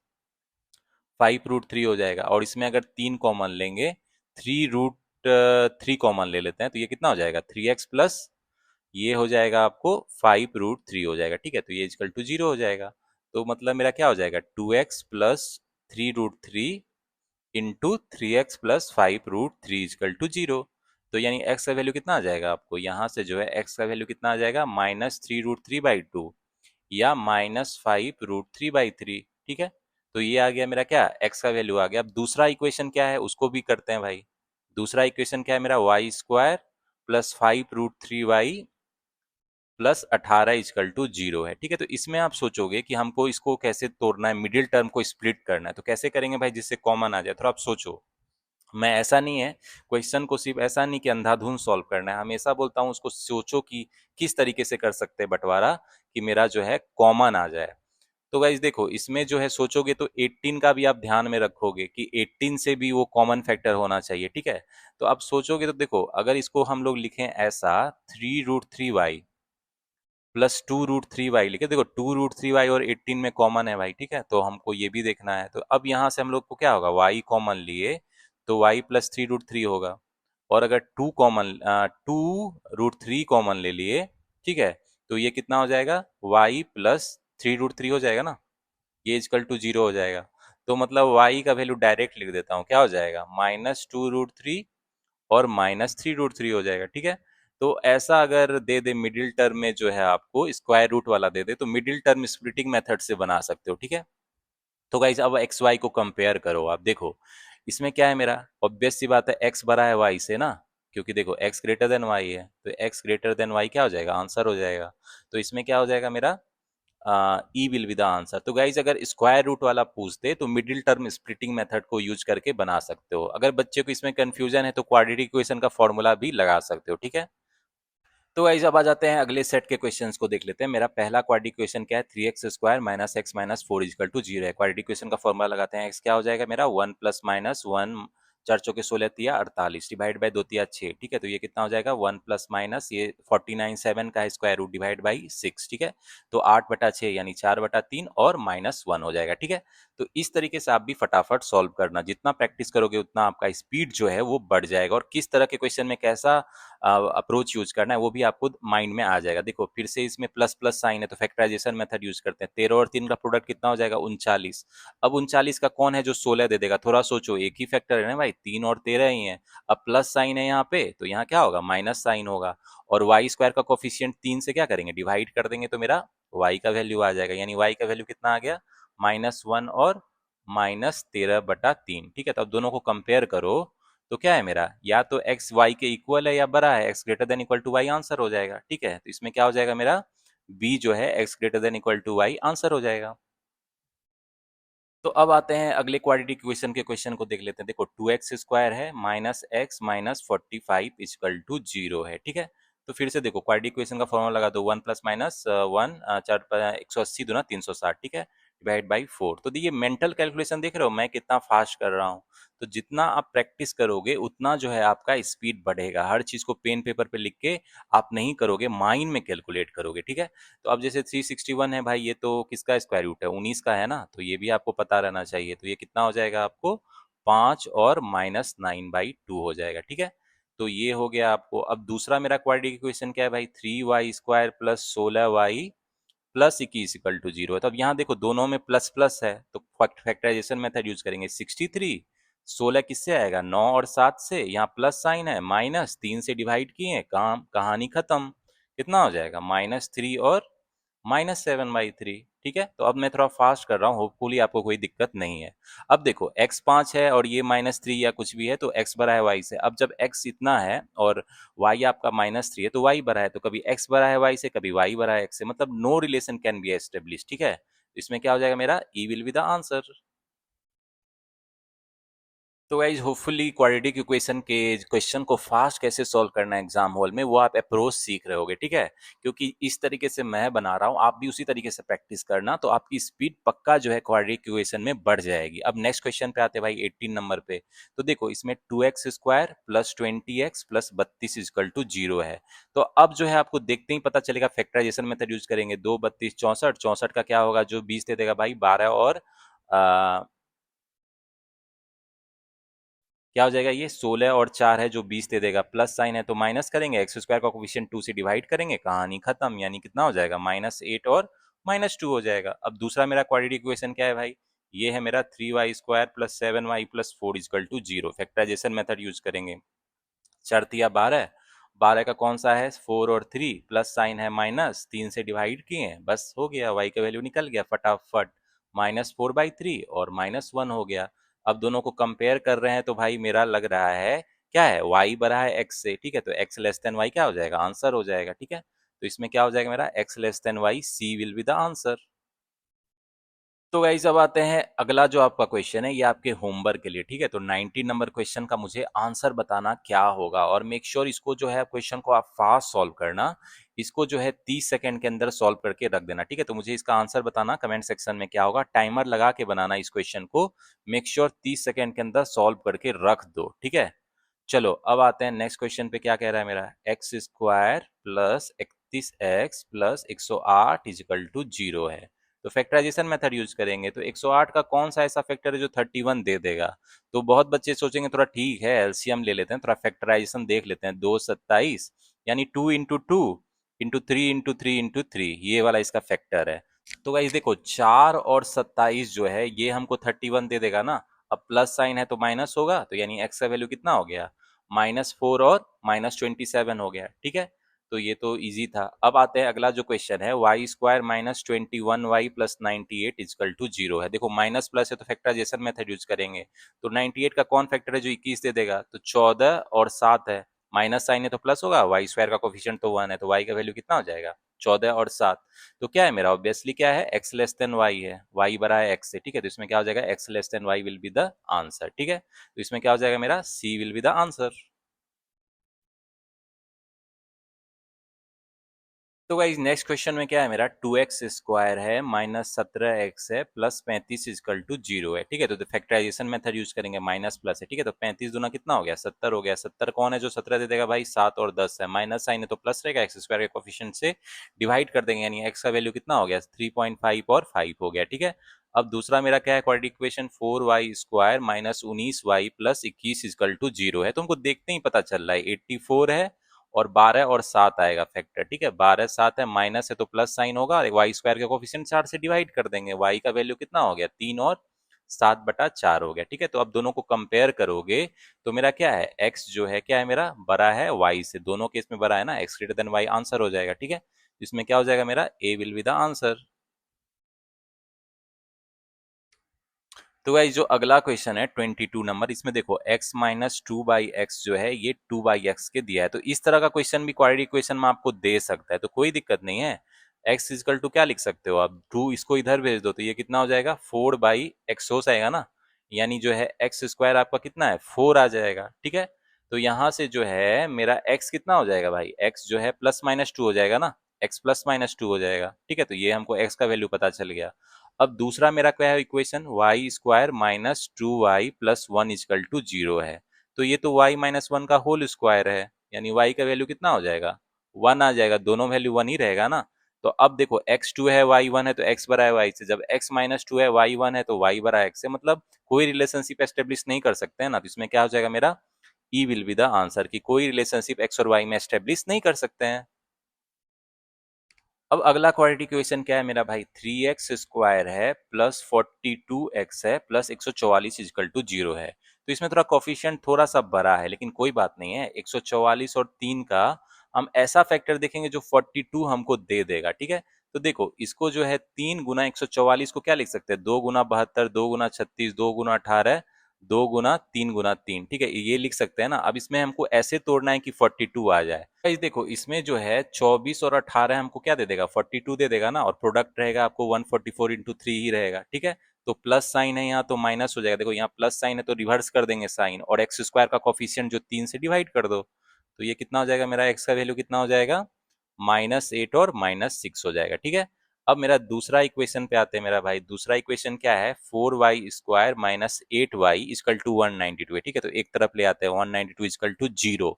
5√3 हो जाएगा, और इसमें अगर 3 कॉमन लेंगे, 3√3 कॉमन ले लेते हैं तो ये कितना हो जाएगा, 3x प्लस ये हो जाएगा आपको 5√3 हो जाएगा। ठीक है, तो ये इजकल टू 0 हो जाएगा, तो मतलब मेरा क्या हो जाएगा, 2x plus 3√3 into 3x plus 5√3 equal to 0। तो यानी x का वैल्यू कितना आ जाएगा, आपको यहाँ से जो है x का वैल्यू कितना आ जाएगा, -3√3/2 या -5√3/3। ठीक है, तो ये आ गया मेरा क्या, x का वैल्यू आ गया। अब दूसरा इक्वेशन क्या है उसको भी करते हैं भाई। दूसरा इक्वेशन क्या है मेरा, y² plus 5√3y plus 18 is equal to 0 है। ठीक है, तो इसमें आप सोचोगे कि हमको इसको कैसे तोड़ना है, मिडिल टर्म को स्प्लिट करना है, तो कैसे करेंगे भाई जिससे कॉमन आ जाए, थोड़ा आप सोचो। मैं ऐसा नहीं है, क्वेश्चन को सिर्फ ऐसा नहीं कि अंधाधुंध सॉल्व करना है, हमेशा बोलता हूँ उसको सोचो कि किस तरीके से कर सकते हैं बंटवारा, कि मेरा जो है कॉमन आ जाए। तो गाइज देखो, इसमें जो है सोचोगे तो 18 का भी आप ध्यान में रखोगे कि 18 से भी वो कॉमन फैक्टर होना चाहिए। ठीक है, तो आप सोचोगे तो देखो, अगर इसको हम लोग लिखें ऐसा, 3√3y प्लस 2√3y लिखे, देखो 2√3y और 18 में कॉमन है भाई। ठीक है, तो हमको ये भी देखना है, तो अब यहाँ से हम लोग को क्या होगा, y कॉमन लिए तो y प्लस 3√3 होगा, और अगर 2√3 कॉमन ले लिए, ठीक है, तो ये कितना हो जाएगा, y प्लस 3√3 हो जाएगा ना, ये इजकल टू 0 हो जाएगा। तो मतलब y का वैल्यू डायरेक्ट लिख देता हूँ, क्या हो जाएगा, -2√3 और -3√3 हो जाएगा। ठीक है, तो ऐसा अगर दे दे मिडिल टर्म में जो है आपको स्क्वायर रूट वाला दे दे, तो मिडिल टर्म स्प्लिटिंग मेथड से बना सकते हो। ठीक है, तो गाइज अब एक्स वाई को कंपेयर करो। आप देखो इसमें क्या है, मेरा ऑब्वियस सी बात है एक्स बड़ा है वाई से ना, क्योंकि देखो एक्स ग्रेटर देन वाई है, तो एक्स ग्रेटर देन वाई क्या हो जाएगा, आंसर हो जाएगा। तो इसमें क्या हो जाएगा मेरा, E will be the answer. तो गाइज अगर स्क्वायर रूट वाला पूछते तो मिडिल टर्म स्प्लिटिंग मेथड को यूज करके बना सकते हो। अगर बच्चे को इसमें कंफ्यूजन है तो क्वाड्रेटिक इक्वेशन का फॉर्मूला भी लगा सकते हो, ठीक है। तो गाइस अब आ जाते हैं अगले सेट के क्वेश्चंस को देख लेते हैं। मेरा पहला क्वाड्रेटिक इक्वेशन क्या है, 3x² minus x minus 4 equal to 0 है। क्वाड्रेटिक इक्वेशन का फॉर्मूला लगाते हैं। एक्स क्या हो जाएगा मेरा, 1 प्लस माइनस 1, 4 चौके 16 तिया 48 डिवाइड बाई 2 तिया 6, ठीक है। तो ये कितना हो जाएगा, 1 प्लस माइनस ये 49 7 का स्क्वायर रूट डिवाइड बाई 6, ठीक है। तो 8/6 यानी 4/3 और -1 हो जाएगा, ठीक है। तो इस तरीके से आप भी फटाफट सॉल्व करना, जितना प्रैक्टिस करोगे उतना आपका स्पीड जो है वो बढ़ जाएगा, और किस तरह के क्वेश्चन में कैसा अप्रोच यूज करना है वो भी आपको माइंड में आ जाएगा। देखो फिर से इसमें प्लस प्लस साइन है तो फैक्टराइजेशन मेथड यूज करते हैं। 13 और 3 का प्रोडक्ट कितना हो जाएगा, 39। अब 39 का कौन है जो 16 दे देगा, थोड़ा सोचो, एक ही फैक्टर है ना भाई, 3 और 13 ही है। अब प्लस साइन है यहाँ पे तो यहाँ क्या होगा, माइनस साइन होगा। और वाई स्क्वायर का कोफिशियंट 3 से क्या करेंगे, डिवाइड कर देंगे, तो मेरा वाई का वैल्यू आ जाएगा। यानी वाई का वैल्यू कितना आ गया, -1 और -13/3, ठीक है। तो अब दोनों को कंपेयर करो तो क्या है मेरा, या तो एक्स वाई के इक्वल है या बड़ा है, x greater than equal to y answer हो जाएगा, ठीक है। तो इसमें क्या हो जाएगा मेरा, बी जो है x greater than equal to y answer हो जाएगा। तो अब आते हैं अगले क्वाड्रेटिक इक्वेशन के क्वेश्चन को देख लेते हैं। देखो 2x² है minus x minus 45 equal to 0 है, ठीक है। तो फिर से देखो क्वाड्रेटिक इक्वेशन का फॉर्मूला लगा दो, 1 प्लस माइनस 1, 180 दूना 360, ठीक है, डिवाइड बाई 4। तो ये मेंटल कैलकुलेशन देख रहे हो मैं कितना फास्ट कर रहा हूँ। तो जितना आप प्रैक्टिस करोगे उतना जो है आपका स्पीड बढ़ेगा। हर चीज को पेन पेपर पे लिख के आप नहीं करोगे, माइंड में कैलकुलेट करोगे, ठीक है। तो अब जैसे 361 है भाई, ये तो किसका स्क्वायर रूट है, 19 का है ना, तो ये भी आपको पता रहना चाहिए। तो ये कितना हो जाएगा आपको, 5 और -9/2 हो जाएगा, ठीक है। तो ये हो गया आपको। अब दूसरा मेरा क्वाड्रेटिक इक्वेशन क्या है भाई, 3y² plus 16y plus 21 equal to 0 है। तो अब यहाँ देखो दोनों में प्लस प्लस है तो फैक्टराइजेशन मेथड यूज करेंगे। 63 16 किससे आएगा, 9 और 7 से, यहाँ प्लस साइन है, माइनस 3 से डिवाइड किए, काम कहानी खत्म। कितना हो जाएगा, -3 और -7/3, ठीक है। तो अब मैं थोड़ा फास्ट कर रहा हूँ, होपफुली आपको कोई दिक्कत नहीं है। अब देखो x 5 है और ये -3 या कुछ भी है तो x बड़ा है y से। अब जब x इतना है और y आपका -3 है तो y बड़ा है, तो कभी x बड़ा है y से, कभी y बड़ा है x से, मतलब no relation can be establish, ठीक है। इसमें क्या हो जाएगा मेरा, E will be the answer. तो गाइज होपफुली क्वाड्रेटिक इक्वेशन के क्वेश्चन को फास्ट कैसे सॉल्व करना है एग्जाम हॉल में, वो आप अप्रोच सीख रहे होगे, ठीक है। क्योंकि इस तरीके से मैं बना रहा हूँ, आप भी उसी तरीके से प्रैक्टिस करना, तो आपकी स्पीड पक्का जो है क्वाड्रेटिक इक्वेशन में बढ़ जाएगी। अब नेक्स्ट क्वेश्चन पे आते हैं भाई, 18 नंबर पे। तो देखो इसमें 2x² plus 20x plus 32 equal to 0 है। तो अब जो है आपको देखते ही पता चलेगा, फैक्टराइजेशन मेथड यूज करेंगे। 2 32 64, 64 का क्या होगा जो 20 दे देगा भाई, 12 और क्या हो जाएगा, ये 16 और 4 है जो 20 दे देगा, प्लस साइन है तो माइनस करेंगे, एक्स स्क्वायर का कोफिशिएंट 2 से डिवाइड करेंगे, कहानी खत्म। यानी कितना हो जाएगा, -8 और -2 हो जाएगा। अब दूसरा मेरा क्वाड्रेटिक इक्वेशन क्या है भाई, ये है मेरा 3y² plus 7y plus 4 equal to 0। Factorization method use करेंगे। 4 × 3 = 12, 12 का कौन सा है, 4 और 3, प्लस साइन है माइनस, 3 से डिवाइड किए, बस हो गया, y का वैल्यू निकल गया फटाफट, -4/3 और -1 हो गया। अब दोनों को कंपेयर कर रहे हैं तो भाई मेरा लग रहा है क्या है, y बड़ा है x से, ठीक है। तो x लेस देन y क्या हो जाएगा, आंसर हो जाएगा, ठीक है। तो इसमें क्या हो जाएगा मेरा, x less then y, c will be the answer. तो गाइस अब आते हैं अगला जो आपका क्वेश्चन है, ये आपके होमवर्क के लिए, ठीक है। तो 90 नंबर क्वेश्चन का मुझे आंसर बताना क्या होगा, और मेक श्योर इसको जो है क्वेश्चन को आप फास्ट सॉल्व करना। इसको जो है 30 सेकंड के अंदर सॉल्व करके रख देना, ठीक है। तो मुझे इसका आंसर बताना कमेंट सेक्शन में क्या होगा, टाइमर लगा के बनाना इस क्वेश्चन को। मेक श्योर 30 सेकंड के अंदर सॉल्व करके रख दो, ठीक है। चलो अब आते हैं नेक्स्ट क्वेश्चन पे, क्या कह रहा है मेरा, x² plus 31x plus 108 is equal to 0 है। तो फैक्टराइजेशन मेथड यूज करेंगे। तो 108 का कौन सा ऐसा फैक्टर है जो 31 दे देगा। तो बहुत बच्चे सोचेंगे थोड़ा ठीक है एलसीएम ले लेते हैं, थोड़ा फैक्टराइजेशन देख लेते हैं। 2 27 यानी 2 × 2 × 3 × 3 × 3 ये वाला इसका फैक्टर है। तो गाइस देखो 4 और 27 जो है ये हमको 31 दे देगा ना। अब प्लस साइन है तो माइनस होगा, तो यानी एक्स का वैल्यू कितना हो गया, -4 और -27 हो गया, ठीक है। तो ये तो इजी था। अब आते हैं अगला जो क्वेश्चन है, y square minus 21y plus 98 equal to 0 है। देखो माइनस प्लस है तो फैक्टराइजेशन मेथड यूज करेंगे। तो 98 का कौन फैक्टर है जो 21 दे देगा, तो 14 और 7 है, माइनस साइन है तो प्लस होगा, वाई स्क्वायर का कोफिशिएंट तो 1 है, तो वाई का वैल्यू कितना हो जाएगा 14 और 7। तो क्या है मेरा, ऑब्वियसली क्या है, x लेस देन वाई है, y बड़ा है x से, ठीक है, तो इसमें क्या हो जाएगा x less than y will be the answer, ठीक है, तो इसमें क्या हो जाएगा मेरा c will be the answer. तो गाइज नेक्स्ट क्वेश्चन में क्या है मेरा, 2x स्क्वायर है माइनस 17x है प्लस 35 इजकल टू 0 है, ठीक है, तो फैक्टराइजेशन मेथड यूज करेंगे, माइनस प्लस है, ठीक है, तो 35 दूना कितना हो गया 70 हो गया, 70 कौन है जो 17 दे देगा भाई, 7 और 10 है, माइनस साइन है तो प्लस रहेगा, एक्स स्क्वायर के कोफिशिएंट से डिवाइड कर देंगे, यानी एक्स का वैल्यू कितना हो गया 3.5 और 5 हो गया, ठीक है। अब दूसरा मेरा क्या है quadratic equation, 4y square minus 19y plus 21 equal to 0 है, तुमको देखते ही पता चल रहा है 84 है और 12 और 7 आएगा फैक्टर, ठीक है, 12 7 है, माइनस है तो प्लस साइन होगा, और वाई स्क्वायर के कोफिशिएंट 4 से डिवाइड कर देंगे, वाई का वैल्यू कितना हो गया 3 और 7/4 हो गया, ठीक है। तो अब दोनों को कंपेयर करोगे तो मेरा क्या है, x जो है क्या है मेरा बड़ा है y से, दोनों केस में बड़ा है ना, x greater than y answer हो जाएगा, ठीक है, इसमें क्या हो जाएगा मेरा a will be the answer. तो गाइस जो अगला क्वेश्चन है 22 नंबर, इसमें देखो x माइनस 2/x जो है ये 2/x के दिया है, तो इस तरह का क्वेश्चन भी क्वाड्रेटिक इक्वेशन में आपको दे सकता है, तो कोई दिक्कत नहीं है। x इजकल टू क्या लिख सकते हो आप, 2 इसको इधर भेज दो तो ये कितना हो जाएगा 4/x हो जाएगा ना, यानी जो है एक्स स्क्वायर आपका कितना है 4 आ जाएगा, ठीक है। तो यहाँ से जो है मेरा x कितना हो जाएगा भाई, x जो है प्लस माइनस 2 हो जाएगा ना, x प्लस माइनस 2 हो जाएगा, ठीक है, तो ये हमको x का वैल्यू पता चल गया। अब दूसरा मेरा क्या है equation, y square minus 2y plus 1 equal to 0 है, तो ये तो y माइनस 1 का होल स्क्वायर है, यानी y का वैल्यू कितना हो जाएगा 1 आ जाएगा, दोनों वैल्यू 1 ही रहेगा ना। तो अब देखो x2 है y1 है तो x बड़ा है y से, जब x माइनस 2 है y1 है तो y बड़ा है x से, मतलब कोई रिलेशनशिप एस्टेब्लिश नहीं कर सकते हैं ना, तो इसमें क्या हो जाएगा मेरा e will be the answer, की कोई रिलेशनशिप x और y में एस्टेब्लिश नहीं कर सकते हैं। अब अगला क्वाड्रेटिक इक्वेशन क्या है मेरा भाई, 3x स्क्वायर है प्लस 42x है प्लस 144 इजकल टू 0 है, तो इसमें थोड़ा कोफिशिएंट थोड़ा सा बड़ा है, लेकिन कोई बात नहीं है, 144 और 3 का हम ऐसा फैक्टर देखेंगे जो 42 हमको दे देगा, ठीक है। तो देखो इसको जो है 3 गुना 144 को क्या लिख सकते हैं, 2 गुना 72, 2 गुना 36, 2 गुना 18, 2 गुना 3 गुना 3, ठीक है, ये लिख सकते हैं ना। अब इसमें हमको ऐसे तोड़ना है कि 42 आ जाए, गाइस देखो इसमें जो है 24 और 18 हमको क्या दे देगा 42 दे देगा ना, और प्रोडक्ट रहेगा आपको 144 इंटू 3 ही रहेगा, ठीक है। तो प्लस साइन है यहाँ तो माइनस हो जाएगा, देखो यहाँ प्लस साइन है तो रिवर्स कर देंगे साइन, और एक्स स्क्वायर का कोफिशिएंट जो 3 से डिवाइड कर दो, तो ये कितना हो जाएगा मेरा एक्स का वैल्यू कितना हो जाएगा -8 और -6 हो जाएगा, ठीक है। अब मेरा दूसरा इक्वेशन पे आते हैं मेरा भाई, दूसरा इक्वेशन क्या है, 4y square minus 8y is equal to 192 है, ठीक है, तो एक तरफ ले आते हैं 192 इजकल टू 0।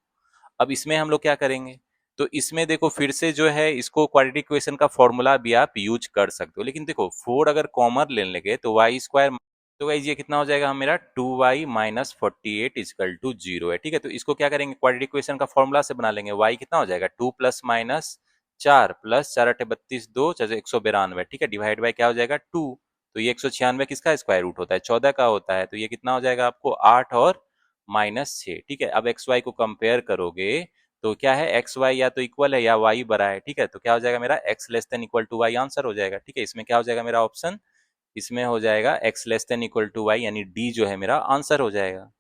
अब इसमें हम लोग क्या करेंगे, तो इसमें देखो फिर से जो है इसको क्वाड्रेटिक इक्वेशन का फॉर्मूला भी आप यूज कर सकते हो, लेकिन देखो 4 अगर कॉमन ले लेंगे तो वाई स्क्वायर, तो गाइस ये कितना हो जाएगा मेरा 2y माइनस 48 इजकल टू 0 है, ठीक है, तो इसको क्या करेंगे क्वाड्रेटिक इक्वेशन का फॉर्मूला से बना लेंगे, y कितना हो जाएगा 2 प्लस माइनस 4 प्लस 4 अठे 32 2 चाहे 192, ठीक है, डिवाइड बाय क्या हो जाएगा 2, तो ये 196 किसका स्क्वायर रूट होता है 14 का होता है, तो ये कितना हो जाएगा आपको 8 और -6, ठीक है। अब एक्स वाई को कंपेयर करोगे तो क्या है एक्स वाई या तो इक्वल है या वाई बड़ा है, ठीक है, तो क्या हो जाएगा मेरा x less than equal to y answer हो जाएगा, ठीक है। इसमें क्या हो जाएगा मेरा ऑप्शन, इसमें हो जाएगा x less than equal to y, यानी डी जो है मेरा आंसर हो जाएगा।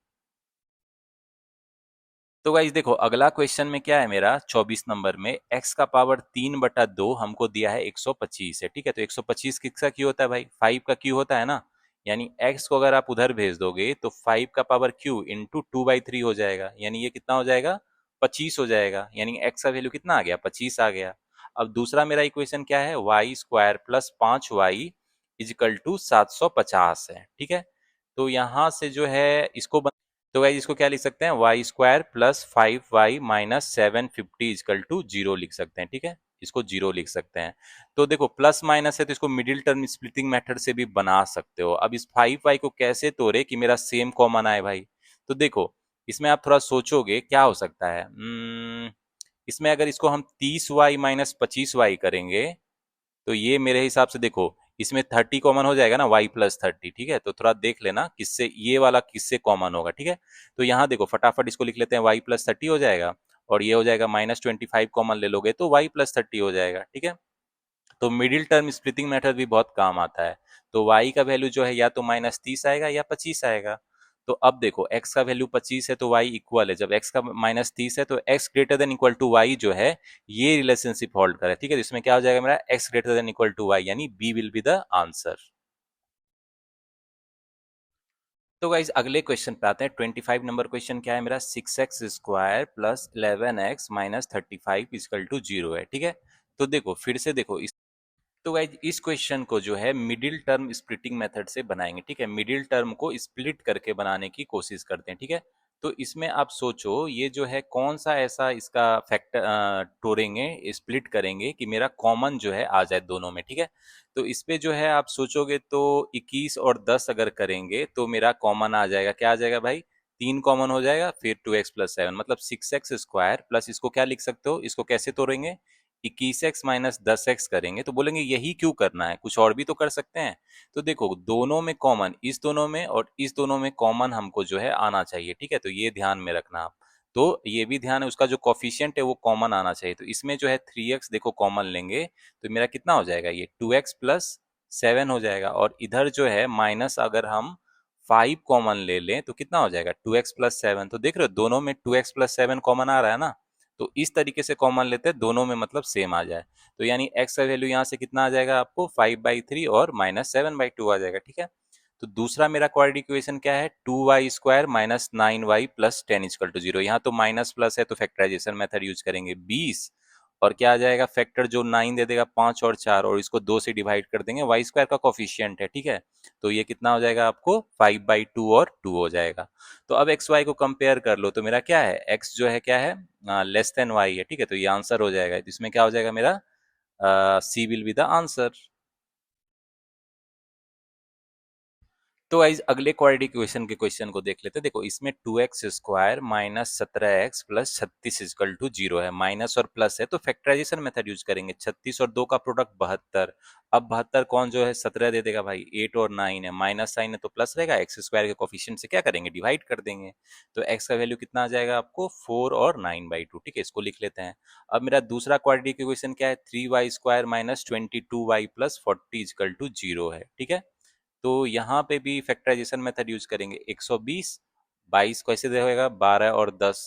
तो गाइज देखो अगला क्वेश्चन में क्या है मेरा 24 नंबर में, x का पावर 3/2 हमको दिया है 125 है, ठीक है, तो 125 किसका क्यू होता है भाई 5 का क्यू होता है ना, यानी x को अगर आप उधर भेज दोगे तो 5 का पावर क्यू इंटू 2/3 हो जाएगा, यानी ये कितना हो जाएगा 25 हो जाएगा, यानी x का वैल्यू कितना आ गया 25 आ गया। अब दूसरा मेरा इक्वेशन क्या है, y square plus 5y equal to 750 है, ठीक है। तो यहाँ से जो है इसको, तो गाइस इसको क्या लिख सकते हैं, y square plus 5y minus 750 equal to 0 लिख सकते हैं, ठीक है, इसको 0 लिख सकते हैं। तो देखो प्लस माइनस है तो इसको मिडिल टर्म स्प्लिटिंग मेथड से भी बना सकते हो। अब इस 5y को कैसे तोड़े कि मेरा सेम कॉमन आए भाई, तो देखो इसमें आप थोड़ा सोचोगे क्या हो सकता है, इसमें अगर इसको हम 30y माइनस 25y करेंगे तो ये मेरे हिसाब से देखो इसमें 30 कॉमन हो जाएगा ना, y प्लस 30, ठीक है, तो थोड़ा देख लेना किससे ये वाला किससे कॉमन होगा, ठीक है। तो यहाँ देखो फटाफट इसको लिख लेते हैं y प्लस 30 हो जाएगा, और ये हो जाएगा -25 कॉमन ले लोगे तो y+30 हो जाएगा, ठीक है। तो मिडिल टर्म स्प्लिटिंग मेथड भी बहुत काम आता है। तो y का वैल्यू जो है या तो -30 आएगा या 25 आएगा। तो अब देखो x का वैल्यू 25 है तो y इक्वल है, जब x का -30 है तो x greater than equal to y जो है ये रिलेशनशिप होल्ड करे, ठीक है। तो इसमें क्या हो जाएगा मेरा x greater than equal to y, यानी b will be the answer. तो गाइज अगले क्वेश्चन पे आते हैं। 25 नंबर क्वेश्चन क्या है मेरा, 6x² plus 11x minus 35 is equal to 0 है, ठीक है। तो देखो फिर से देखो, तो गाइज इस क्वेश्चन को जो है मिडिल टर्म स्प्लिटिंग मेथड से बनाएंगे, ठीक है। मिडिल टर्म को स्प्लिट करके बनाने की कोशिश करते हैं, ठीक है। तो इसमें आप सोचो ये जो है कौन सा ऐसा इसका फैक्टर तोड़ेंगे, स्प्लिट करेंगे कि मेरा कॉमन जो है आ जाए दोनों में, ठीक है। तो इस पे जो है आप सोचोगे तो 21 और 10 अगर करेंगे तो मेरा कॉमन आ जाएगा, क्या आ जाएगा भाई, 3 कॉमन हो जाएगा, फिर 2x+7 मतलब 6x² प्लस इसको क्या लिख सकते हो, इसको कैसे तोड़ेंगे, 21x माइनस 10x करेंगे। तो बोलेंगे यही क्यों करना है, कुछ और भी तो कर सकते हैं। तो देखो दोनों में कॉमन, इस दोनों में और इस दोनों में कॉमन हमको जो है आना चाहिए, ठीक है। तो ये ध्यान में रखना आप। तो ये भी ध्यान है, उसका जो कॉफिशिएंट है वो कॉमन आना चाहिए। तो इसमें जो है 3x देखो कॉमन लेंगे तो मेरा कितना हो जाएगा, ये 2x+7 हो जाएगा। और इधर जो है माइनस अगर हम 5 कॉमन ले लें तो कितना हो जाएगा, 2x+7। तो देख रहे हो दोनों में 2x+7 कॉमन आ रहा है ना। तो इस तरीके से कॉमन लेते हैं दोनों में, मतलब सेम आ जाए। तो यानी x का वैल्यू यहाँ से कितना आ जाएगा आपको, 5/3 और -7/2 आ जाएगा, ठीक है। तो दूसरा मेरा क्वाड्रेटिक इक्वेशन क्या है, 2y² minus 9y plus 10 is equal to 0। यहाँ तो माइनस प्लस है तो फैक्टराइजेशन मेथड यूज करेंगे, 20 और क्या आ जाएगा फैक्टर जो 9 दे देगा 5 और 4 और इसको 2 से डिवाइड कर देंगे, y² का कोफिशिएंट है, ठीक है। तो ये कितना हो जाएगा आपको 5/2 और 2 हो जाएगा। तो अब एक्स वाई को कंपेयर कर लो तो मेरा क्या है, एक्स जो है क्या है, लेस देन वाई है, ठीक है। तो ये आंसर हो जाएगा, तो इसमें क्या हो जाएगा मेरा, सी विल बी द आंसर। तो गाइस अगले क्वाड्रेटिक इक्वेशन के क्वेश्चन को देख लेते हैं। देखो इसमें 2x² minus 17x plus 36 is equal to 0 है, माइनस और प्लस है तो फैक्टराइजेशन मेथड यूज करेंगे। 36 और 2 का प्रोडक्ट 72। अब 72 कौन जो है 17 दे देगा भाई, 8 और 9 है, माइनस साइन है तो प्लस रहेगा, x² के कोफिशिएंट से क्या करेंगे, डिवाइड कर देंगे। तो x का वैल्यू कितना आ जाएगा आपको 4 और 9/2, ठीक है। इसको लिख लेते हैं। अब मेरा दूसरा क्वाड्रेटिक इक्वेशन क्या है, 3y² minus 22y plus 40 is equal to 0 है, ठीक है। तो यहाँ पे भी फैक्टराइजेशन मेथड यूज करेंगे। 120 22 कैसे रहेगा, 12 और 10।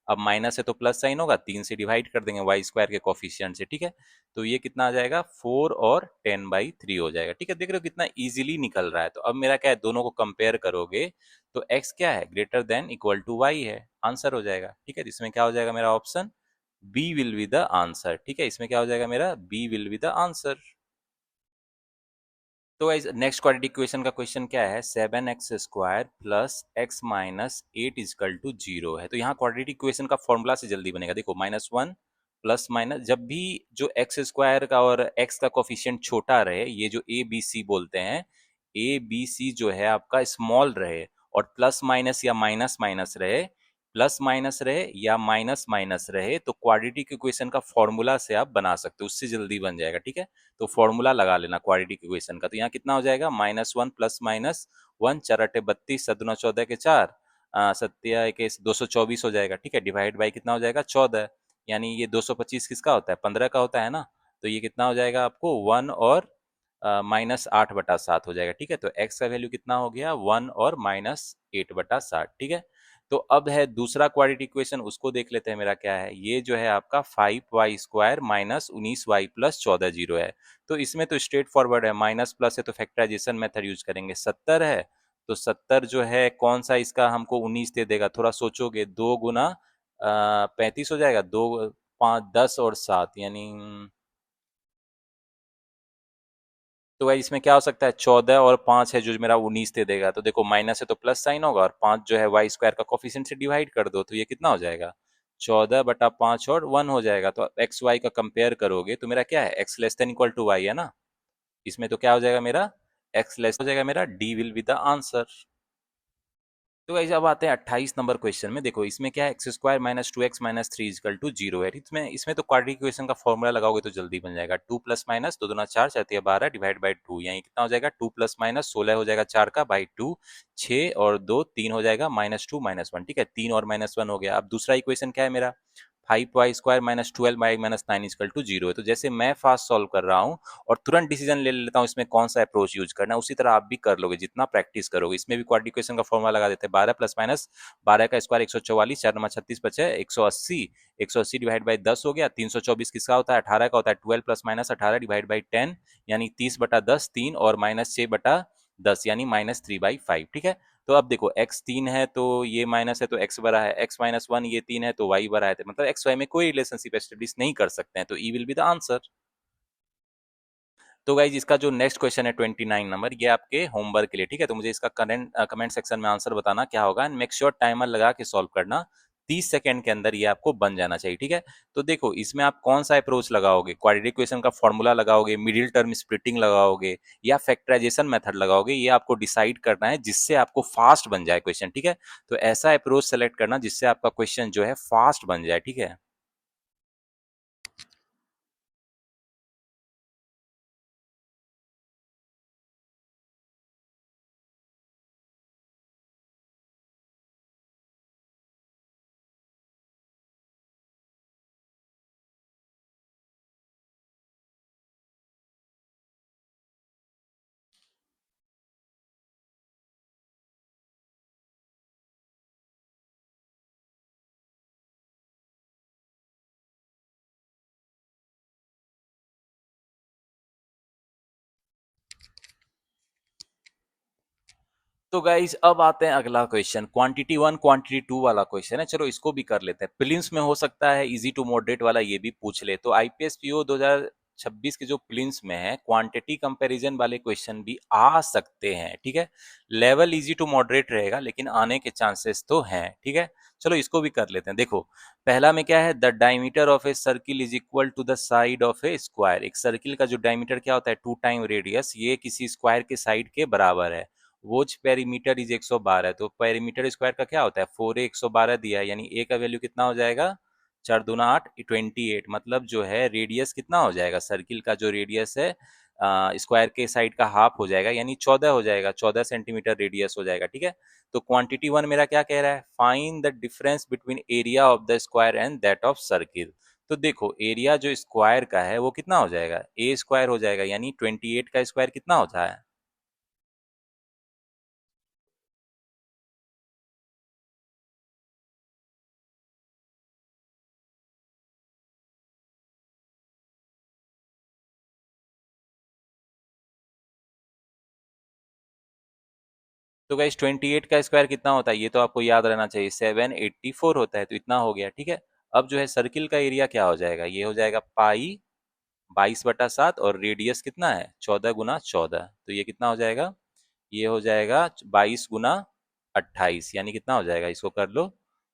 अब माइनस है तो प्लस साइन होगा, 3 से डिवाइड कर देंगे y² के कोफिशिएंट से, ठीक है। तो ये कितना आ जाएगा 4 और 10/3 हो जाएगा, ठीक है। देख रहे हो कितना इजीली निकल रहा है। तो अब मेरा क्या है, दोनों को कंपेयर करोगे तो x क्या है, greater than equal to y है, आंसर हो जाएगा, ठीक है। तो इसमें क्या हो जाएगा मेरा option B will be the answer, ठीक है। इसमें क्या हो जाएगा मेरा B will be the answer. तो गाइस नेक्स्ट क्वाड्रेटिक इक्वेशन का क्वेश्चन क्या है, 7x² plus x minus 8 equal to 0 है। तो यहाँ क्वाड्रेटिक इक्वेशन का फॉर्मूला से जल्दी बनेगा। देखो -1 प्लस माइनस, जब भी जो x² का और x का कोफिशिएंट छोटा रहे, ये जो ए बी सी बोलते हैं, ए बी सी जो है आपका स्मॉल रहे और प्लस माइनस या माइनस माइनस रहे, प्लस माइनस रहे या माइनस माइनस रहे, तो क्वाड्रेटिक इक्वेशन का फॉर्मूला से आप बना सकते हो, उससे जल्दी बन जाएगा, ठीक है। तो फॉर्मूला लगा लेना क्वाड्रेटिक इक्वेशन का। तो यहाँ कितना हो जाएगा, -1 प्लस -1 4 8 32 7 14 के 4 सत्या के 224 हो जाएगा, ठीक है। डिवाइड बाई कितना हो जाएगा 14, यानी ये 225 किसका होता है, 15 का होता है ना। तो ये कितना हो जाएगा आपको 1 और -8/7 हो जाएगा, ठीक है। तो x का वैल्यू कितना हो गया 1 और -8/7, ठीक है। तो अब है दूसरा क्वाड्रेटिक इक्वेशन, उसको देख लेते हैं। मेरा क्या है, ये जो है आपका 5y² माइनस 19y प्लस 14 0 है। तो इसमें तो स्ट्रेट फॉरवर्ड है, माइनस प्लस है तो फैक्टराइजेशन मेथड यूज करेंगे। 70 है तो 70 जो है कौन सा इसका हमको 19 दे देगा, थोड़ा सोचोगे, 2 गुना 35 हो जाएगा, 2 5 10 और 7 यानी, तो भाई इसमें क्या हो सकता है, 14 और 5 है जो मेरा 19 दे देगा। तो देखो माइनस है तो प्लस साइन होगा और 5 जो है y² का कोफिशिएंट से डिवाइड कर दो, तो ये कितना हो जाएगा 14/5 और 1 हो जाएगा। तो एक्स वाई का कंपेयर करोगे तो मेरा क्या है, x less than equal to y है ना। इसमें तो क्या हो जाएगा मेरा, x लेस हो जाएगा मेरा, D will be the answer. तो गाइस अब आते हैं 28 नंबर क्वेश्चन में। देखो इसमें क्या है, x² minus 2x minus 3 is equal to 0 है। इसमें तो क्वाड्रेटिक इक्वेशन का फॉर्मूला लगाओगे तो जल्दी बन जाएगा। 2 प्लस माइनस 2 दूना 4 4 12 डिवाइड बाई 2, यानी कितना हो जाएगा 2 प्लस माइनस 16 हो जाएगा 4 का बाई 2, 6 और 2 3 हो जाएगा -2 -1, ठीक है। 3 और -1 हो गया। अब दूसरा इक्वेशन क्या है मेरा, 5y² minus 12y minus 9 equal to 0 है। तो जैसे मैं फास्ट सॉल्व कर रहा हूँ और तुरंत डिसीजन ले लेता हूँ इसमें कौन सा अप्रोच यूज करना है, उसी तरह आप भी कर लोगे जितना प्रैक्टिस करोगे। इसमें भी क्वाड्रेटिक इक्वेशन का फॉर्मूला लगा देते हैं, 12 प्लस माइनस 12 का स्क्वायर 144, 4 नंबर 36 बचे 180, 180 डिवाइड बाई 10 हो गया, 324 किसका होता है 18 का होता है, 12 प्लस माइनस 18 डिवाइड बाई 10 यानी 30/10, 3 और माइनस 6/10 यानी -3/5। ठीक है, तो अब देखो x 3 है तो ये माइनस है तो x बड़ा है, x माइनस 1 ये 3 है तो y बड़ा है, तो मतलब x y में कोई रिलेशनशिप एस्टेब्लिश नहीं कर सकते हैं, तो e will be the answer. तो गाइज इसका जो नेक्स्ट क्वेश्चन है 29 नंबर, ये आपके होमवर्क के लिए, ठीक है। तो मुझे इसका कमेंट सेक्शन में आंसर बताना क्या होगा एंड मेक श्योर टाइमर लगा के सॉल्व करना, 30 सेकंड के अंदर ये आपको बन जाना चाहिए, ठीक है। तो देखो इसमें आप कौन सा अप्रोच लगाओगे, क्वाड्रेटिक इक्वेशन का फॉर्मूला लगाओगे, मिडिल टर्म स्प्लिटिंग लगाओगे या फैक्टराइजेशन मेथड लगाओगे, ये आपको डिसाइड करना है जिससे आपको फास्ट बन जाए क्वेश्चन, ठीक है। तो ऐसा अप्रोच सेलेक्ट करना जिससे आपका क्वेश्चन जो है फास्ट बन जाए, ठीक है। तो गाइज अब आते हैं अगला क्वेश्चन, क्वांटिटी 1 क्वांटिटी 2 वाला क्वेश्चन है। चलो इसको भी कर लेते हैं, प्रीलिम्स में हो सकता है इजी टू मॉडरेट वाला ये भी पूछ ले। तो आईपीएस पीओ 2026 के जो प्रीलिम्स में है क्वांटिटी कंपैरिजन वाले क्वेश्चन भी आ सकते हैं, ठीक है। लेवल इजी टू मॉडरेट रहेगा लेकिन आने के चांसेस तो हैं, ठीक है। चलो इसको भी कर लेते हैं। देखो पहला में क्या है, the diameter of a circle is equal to the side of a square. एक सर्किल का जो डायमीटर क्या होता है 2 टाइम रेडियस, ये किसी स्क्वायर के साइड के बराबर है। वोच पेरीमीटर इज 112 है, तो पेरीमीटर स्क्वायर का क्या होता है 4a, 112 दिया है यानी a का वैल्यू कितना हो जाएगा 4 दूना 8 28, मतलब जो है रेडियस कितना हो जाएगा, सर्किल का जो रेडियस है स्क्वायर के साइड का हाफ हो जाएगा यानी 14 हो जाएगा, 14 सेंटीमीटर रेडियस हो जाएगा, ठीक है। तो क्वांटिटी 1 मेरा क्या कह रहा है, find the difference between area of the square and that of circle. तो देखो एरिया जो स्क्वायर का है वो कितना हो जाएगा, ए स्क्वायर हो जाएगा यानी 28 का स्क्वायर कितना होता है। तो गाइस 28 का स्क्वायर कितना होता है ये तो आपको याद रहना चाहिए, 784 होता है, तो इतना हो गया, ठीक है। अब जो है सर्किल का एरिया क्या हो जाएगा, ये हो जाएगा पाई 22/7 और रेडियस कितना है 14 × 14, तो ये कितना हो जाएगा, ये हो जाएगा 22 × 28 यानी कितना हो जाएगा, इसको कर लो,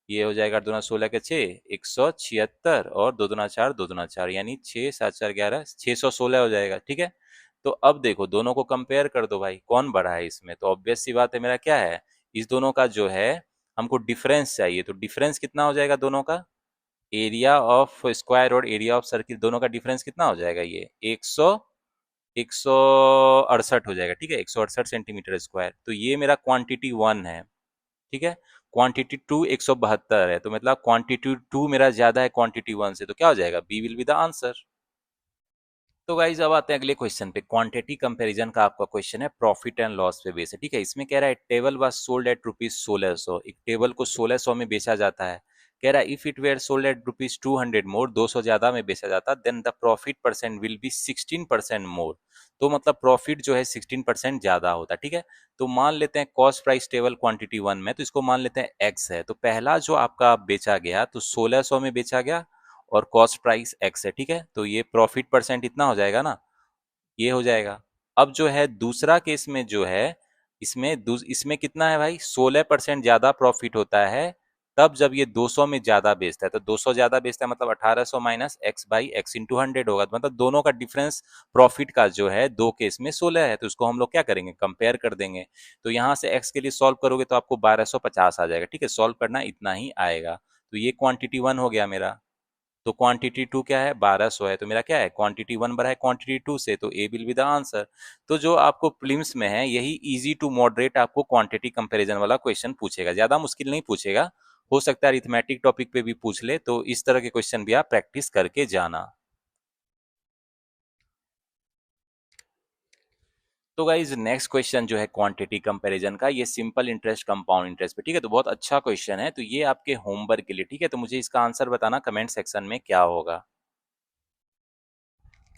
ये हो जाएगा 8 दूना 16 के 6, 176 और 2 दूना 4, 2 दूना 4 यानी 6 7 4 11, 616 हो जाएगा, ठीक है। तो अब देखो दोनों को कंपेयर कर दो भाई, कौन बड़ा है इसमें, तो ऑब्वियस सी बात है मेरा क्या है, इस दोनों का जो है हमको डिफरेंस चाहिए, तो डिफरेंस कितना हो जाएगा दोनों का, एरिया ऑफ स्क्वायर और एरिया ऑफ सर्किल दोनों का डिफरेंस कितना हो जाएगा, ये 168 हो जाएगा, ठीक है, 168 सेंटीमीटर स्क्वायर। तो ये मेरा क्वांटिटी 1 है, ठीक है। क्वांटिटी 2 172 है, तो मतलब क्वांटिटी 2 मेरा ज्यादा है क्वांटिटी 1 से, तो क्या हो जाएगा, B will be the answer. तो गाइज अब आते हैं अगले क्वेश्चन पे, क्वांटिटी कंपैरिजन का आपका क्वेश्चन है, प्रॉफिट एंड लॉस पे बेस है, ठीक है। इसमें कह रहा है टेबल वाज सोल्ड एट ₹1600, एक टेबल को 1600 में बेचा जाता है। कह रहा है if it were sold at ₹200 more, 200 ज्यादा में बेचा जाता, then the profit percent will be 16% more. तो मतलब प्रॉफिट जो है 16% ज्यादा होता है, ठीक है। तो मान लेते हैं कॉस्ट प्राइस टेबल क्वांटिटी 1 में, तो इसको मान लेते हैं एक्स है, तो पहला जो आपका बेचा गया तो 1600 में बेचा गया और कॉस्ट प्राइस एक्स है, ठीक है। तो ये प्रॉफिट परसेंट इतना हो जाएगा ना, ये हो जाएगा। अब जो है दूसरा केस में जो है, इसमें कितना है भाई 16% ज्यादा प्रॉफिट होता है तब जब ये 200 में ज्यादा बेचता है, तो 200 ज्यादा बेचता है मतलब 1800 minus x by x into 100 होगा, तो मतलब दोनों का डिफरेंस प्रॉफिट का जो है दो केस में 16 है, तो उसको हम लोग क्या करेंगे कंपेयर कर देंगे। तो यहाँ से एक्स के लिए सॉल्व करोगे तो आपको 1250 आ जाएगा, ठीक है, सॉल्व करना इतना ही आएगा। तो ये क्वांटिटी 1 हो गया मेरा। तो क्वांटिटी 2 क्या है 1200 है, तो मेरा क्या है क्वांटिटी 1 बड़ा है क्वांटिटी 2 से, तो ए विल बी द आंसर। तो जो आपको प्रीलिम्स में है यही इजी टू मॉडरेट आपको क्वांटिटी कंपैरिजन वाला क्वेश्चन पूछेगा, ज्यादा मुश्किल नहीं पूछेगा, हो सकता है अरिथमेटिक टॉपिक पे भी पूछ ले, तो इस तरह के क्वेश्चन भी आप प्रैक्टिस करके जाना। तो गाइज नेक्स्ट क्वेश्चन जो है क्वांटिटी कंपैरिजन का, ये सिंपल इंटरेस्ट कंपाउंड इंटरेस्ट पे, ठीक है, तो बहुत अच्छा क्वेश्चन है, तो ये आपके होमवर्क के लिए, ठीक है, तो मुझे इसका आंसर बताना कमेंट सेक्शन में क्या होगा।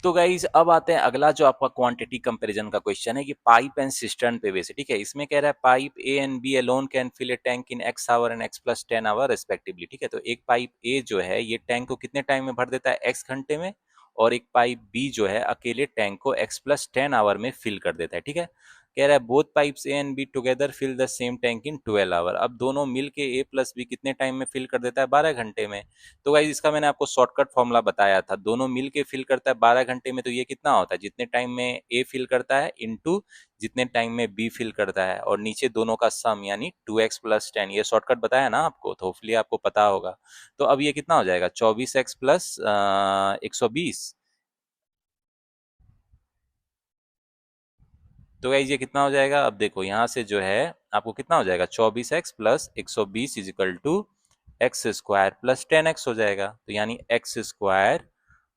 तो गाइज अब आते हैं अगला जो आपका क्वांटिटी कंपैरिजन का क्वेश्चन है, ये पाइप एंड सिस्टर्न पे बेस है, ठीक है, इसमें कह रहा है pipe A and B alone can fill a tank in x hour and x plus 10 hour respectively, ठीक है, तो एक पाइप ए जो है ये टैंक को कितने टाइम में भर देता है, एक्स घंटे में, और एक पाइप बी जो है अकेले टैंक को एक्स प्लस 10 आवर में फिल कर देता है, ठीक है। कह रहा है both pipes A and B together fill the same tank in 12 hour, अब दोनों मिल के ए प्लस बी कितने टाइम में फिल कर देता है, 12 घंटे में। तो गाइज इसका मैंने आपको शॉर्टकट फॉर्मूला बताया था, दोनों मिल के फिल करता है 12 घंटे में, तो ये कितना होता है, जितने टाइम में ए फिल करता है इंटू जितने टाइम में बी फिल करता है, और नीचे दोनों का सम यानी 2x प्लस 10, ये शॉर्टकट बताया ना आपको, तो होपफुली आपको पता होगा। तो अब ये कितना हो जाएगा, 24x प्लस 120। तो गाइज ये कितना हो जाएगा, अब देखो यहाँ से जो है आपको कितना हो जाएगा, 24x plus 120 is equal to x square plus 10x हो जाएगा, तो यानी x square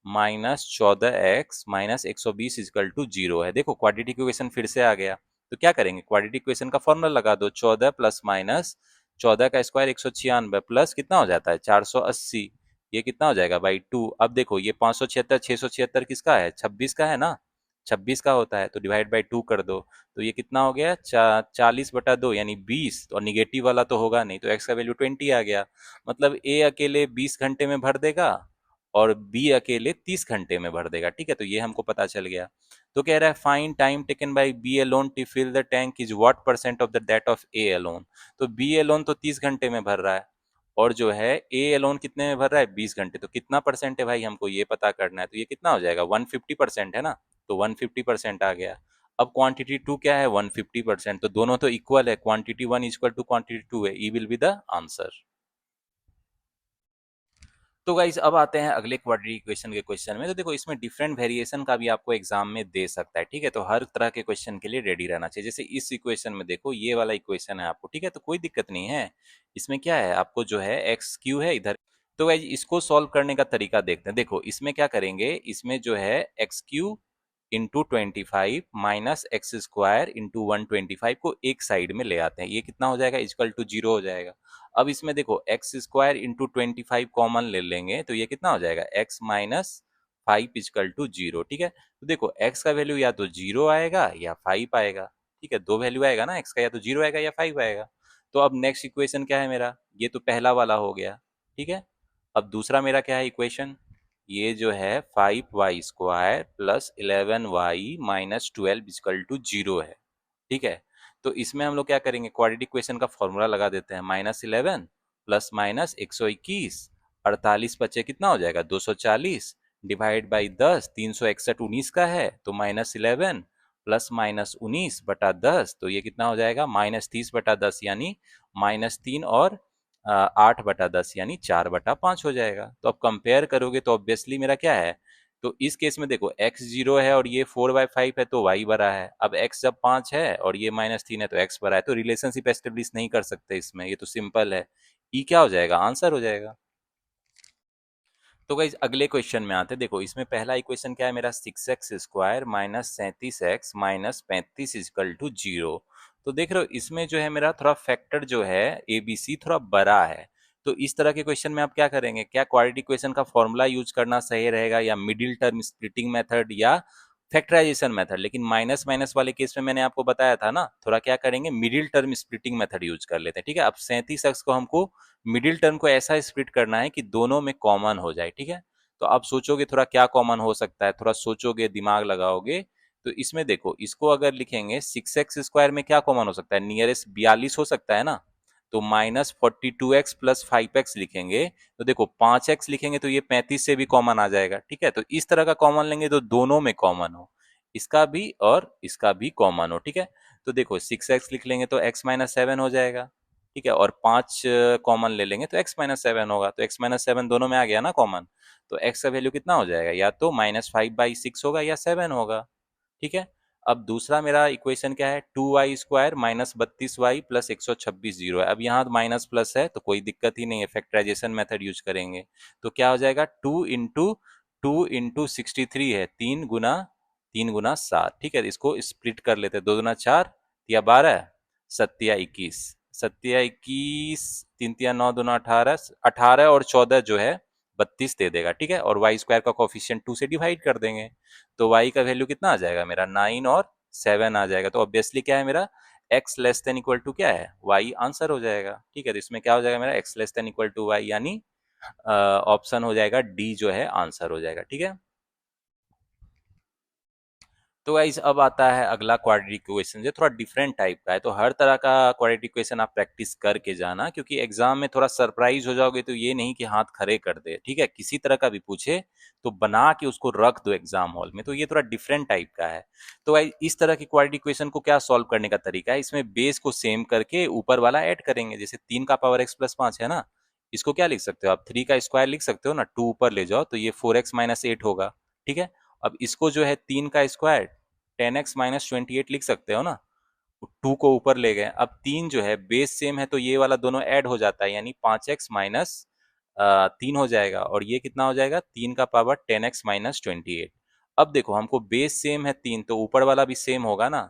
minus 14x minus 120 equal to 0 है। देखो क्वाड्रेटिक इक्वेशन फिर से आ गया, तो क्या करेंगे, क्वाड्रेटिक इक्वेशन का फॉर्मूला लगा दो, 14 प्लस माइनस 14 का स्क्वायर 196 प्लस कितना हो जाता है 480, ये कितना हो जाएगा बाई 2। अब देखो ये 576 676 किसका है, 26 का है ना, 26 का होता है, तो डिवाइड बाई 2 कर दो, तो ये कितना हो गया 40/2 यानी 20, और निगेटिव वाला तो होगा नहीं, तो एक्स का वैल्यू 20 आ गया। मतलब ए अकेले 20 घंटे में भर देगा और बी अकेले 30 घंटे में भर देगा, ठीक है, तो ये हमको पता चल गया। तो कह रहा है fine time taken by B alone to fill the tank is what percent of the that of A alone, तो बी अलोन तो 30 घंटे में भर रहा है, और जो है ए अलोन कितने में भर रहा है 20 घंटे, तो कितना परसेंट है भाई हमको ये पता करना है, तो ये कितना हो जाएगा 150% है ना, तो 150% आ गया। अब क्वांटिटी टू क्या है 150%, तो दोनों तो इक्वल है, quantity one equal to quantity two है, E will be the answer. तो गाइज अब आते हैं अगले क्वाड्रेटिक इक्वेशन के क्वेश्चन में, तो देखो इसमें डिफरेंट वेरिएशन का भी आपको एग्जाम में दे सकता है, ठीक है, तो हर तरह के क्वेश्चन के लिए रेडी रहना चाहिए। जैसे इस इक्वेशन में देखो ये वाला इक्वेशन है आपको, ठीक है, तो कोई दिक्कत नहीं है, इसमें क्या है आपको जो है एक्स क्यू है इधर। तो गाइज इसको सॉल्व करने का तरीका देखते हैं, देखो इसमें क्या करेंगे, इसमें जो है x Q into 25 minus x square into 125 को एक साइड में ले आते हैं, ये कितना हो जाएगा इक्वल टू 0 हो जाएगा। अब इसमें देखो एक्स स्क्वायर इंटू 25 कॉमन ले लेंगे, तो ये कितना हो जाएगा एक्स माइनस 5 इक्वल टू 0, ठीक है, तो देखो एक्स का वैल्यू या तो 0 आएगा या 5 आएगा, ठीक है, दो वैल्यू आएगा ना एक्स का, या तो 0 आएगा या 5 आएगा। तो अब नेक्स्ट इक्वेशन क्या है मेरा, ये तो पहला वाला हो गया, ठीक है। अब दूसरा मेरा क्या है इक्वेशन, ये जो है 5y² plus 11y minus 12 equal to 0 है, ठीक है। तो इसमें हम लोग क्या करेंगे, क्वाड्रेटिक इक्वेशन का फॉर्मूला लगा देते हैं, -11 प्लस माइनस 121, 48 बचे कितना हो जाएगा 240, डिवाइड बाई 10, 361 19 का है, तो -11 प्लस माइनस 19/10, तो ये कितना हो जाएगा -30/10 यानी -3, और 8/10 यानी 4/5 हो जाएगा। तो अब कंपेयर करोगे तो ऑब्वियसली मेरा क्या है, तो इस केस में देखो x 0 है और ये 4/5 है, तो y बड़ा है, अब x जब 5 है और ये -3 है तो x बड़ा है, तो रिलेशनशिप एस्टेब्लिश नहीं कर सकते इसमें, ये तो सिंपल है, ई क्या हो जाएगा आंसर हो जाएगा। तो गाइज अगले क्वेश्चन में आते हैं, देखो इसमें पहला इक्वेशन क्या है मेरा, 6x² minus 37x minus 35 is equal to 0। तो देख रहे हो इसमें जो है मेरा थोड़ा फैक्टर जो है ABC थोड़ा बड़ा है, तो इस तरह के क्वेश्चन में आप क्या करेंगे, क्या क्वाड्रेटिक इक्वेशन का फॉर्मूला यूज करना सही रहेगा, या मिडिल टर्म स्प्लिटिंग मेथड, या फैक्टराइजेशन मेथड। लेकिन माइनस माइनस वाले केस में मैंने आपको बताया था ना, थोड़ा क्या करेंगे middle term splitting method use कर लेते हैं, ठीक है। अब 37x को हमको मिडिल टर्म को ऐसा स्प्लिट करना है कि दोनों में कॉमन हो जाए, ठीक है। तो आप सोचोगे थोड़ा क्या कॉमन हो सकता है, थोड़ा सोचोगे दिमाग लगाओगे, तो इसमें देखो इसको अगर लिखेंगे 6x² में क्या कॉमन हो सकता है, नियरेस्ट 42 हो सकता है ना, तो -42x प्लस 5x लिखेंगे, तो देखो 5x लिखेंगे तो ये 35 से भी कॉमन आ जाएगा, ठीक है। तो इस तरह का कॉमन लेंगे तो दोनों में कॉमन हो, इसका भी और इसका भी कॉमन हो, ठीक है। तो देखो 6x लिख लेंगे तो x-7 हो जाएगा, ठीक है, और 5 कॉमन ले लेंगे तो x-7 होगा, तो x-7 दोनों में आ गया ना कॉमन, तो x का वैल्यू कितना हो जाएगा, या तो -5/6 होगा या 7 होगा, ठीक है। अब दूसरा मेरा इक्वेशन क्या है, 2y² minus 32y plus 126 zero है। अब यहाँ माइनस प्लस है तो कोई दिक्कत ही नहीं है, फैक्टराइजेशन मेथड यूज करेंगे। तो क्या हो जाएगा, 2 इंटू 63 है, 3 गुना 7। ठीक है, इसको स्प्लिट कर लेते हैं, 2 दूना 4 या 12 सत्या 21, सत्या 21, 3 तिया 9 दूना 18, 18 और 14 जो है 32 दे देगा। ठीक है, और y² का कोफिशिएंट 2 से डिवाइड कर देंगे, तो y का वैल्यू कितना आ जाएगा मेरा, 9 और 7 आ जाएगा। तो ऑब्वियसली क्या है मेरा, x less than equal to क्या है, y आंसर हो जाएगा। ठीक है, तो इसमें क्या हो जाएगा मेरा, x less than equal to y, यानी ऑप्शन हो जाएगा डी जो है आंसर हो जाएगा। ठीक है, तो गाइस अब आता है अगला क्वाड्रेटिक इक्वेशन, जो थोड़ा डिफरेंट टाइप का है। तो हर तरह का क्वाड्रेटिक इक्वेशन आप प्रैक्टिस करके जाना, क्योंकि एग्जाम में थोड़ा सरप्राइज हो जाओगे। तो ये नहीं कि हाथ खड़े कर दे, ठीक है, किसी तरह का भी पूछे तो बना के उसको रख दो एग्जाम हॉल में। तो ये थोड़ा डिफरेंट टाइप का है। तो गाइस इस तरह की क्वाड्रेटिक इक्वेशन को क्या सॉल्व करने का तरीका है, इसमें बेस को सेम करके ऊपर वाला ऐड करेंगे। जैसे 3 का पावर x प्लस 5 है ना, इसको क्या लिख सकते हो आप, 3 का स्क्वायर लिख सकते हो ना, 2 ऊपर ले जाओ तो ये 4x-8 होगा। ठीक है, अब इसको जो है 3 का स्क्वायर 10x-28 लिख सकते हो ना, 2 को ऊपर ले गए। अब 3 जो है बेस सेम है तो ये वाला दोनों ऐड हो जाता है, यानी 5x-3 हो जाएगा, और ये कितना हो जाएगा, 3 का पावर 10x-28। अब देखो हमको बेस सेम है 3, तो ऊपर वाला भी सेम होगा ना,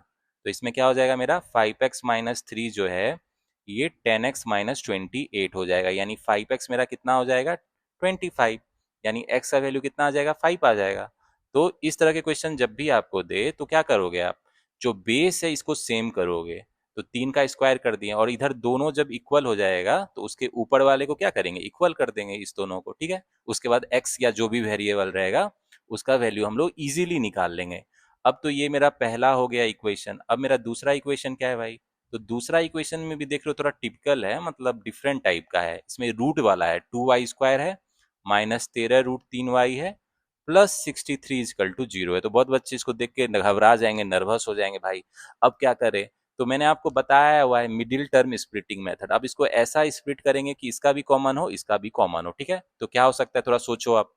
तो इसमें क्या हो जाएगा मेरा, 5x-3 जो है ये 10x-28 हो जाएगा, यानी 5x मेरा कितना हो जाएगा, 25, यानी x का वैल्यू कितना आ जाएगा, 5 आ जाएगा। तो इस तरह के क्वेश्चन जब भी आपको दे तो क्या करोगे आप, जो बेस है इसको सेम करोगे। तो 3 का स्क्वायर कर दिए, और इधर दोनों जब इक्वल हो जाएगा तो उसके ऊपर वाले को क्या करेंगे, इक्वल कर देंगे इस दोनों को। ठीक है, उसके बाद एक्स या जो भी वेरिएबल रहेगा उसका वैल्यू हम लोग इजीली निकाल लेंगे। अब तो ये मेरा पहला हो गया इक्वेशन। अब मेरा दूसरा इक्वेशन क्या है भाई, तो दूसरा इक्वेशन में भी देख लो थोड़ा टिपिकल है, मतलब डिफरेंट टाइप का है। इसमें रूट वाला है, 2y² है माइनस 13√3y है प्लस 63 = 0 है। तो बहुत बच्चे इसको देख के घबरा जाएंगे, नर्वस हो जाएंगे भाई, अब क्या करें। तो मैंने आपको बताया हुआ है मिडिल टर्म स्प्लिटिंग मेथड। अब इसको ऐसा स्प्लिट करेंगे कि इसका भी कॉमन हो इसका भी कॉमन हो। ठीक है, तो क्या हो सकता है, थोड़ा सोचो आप।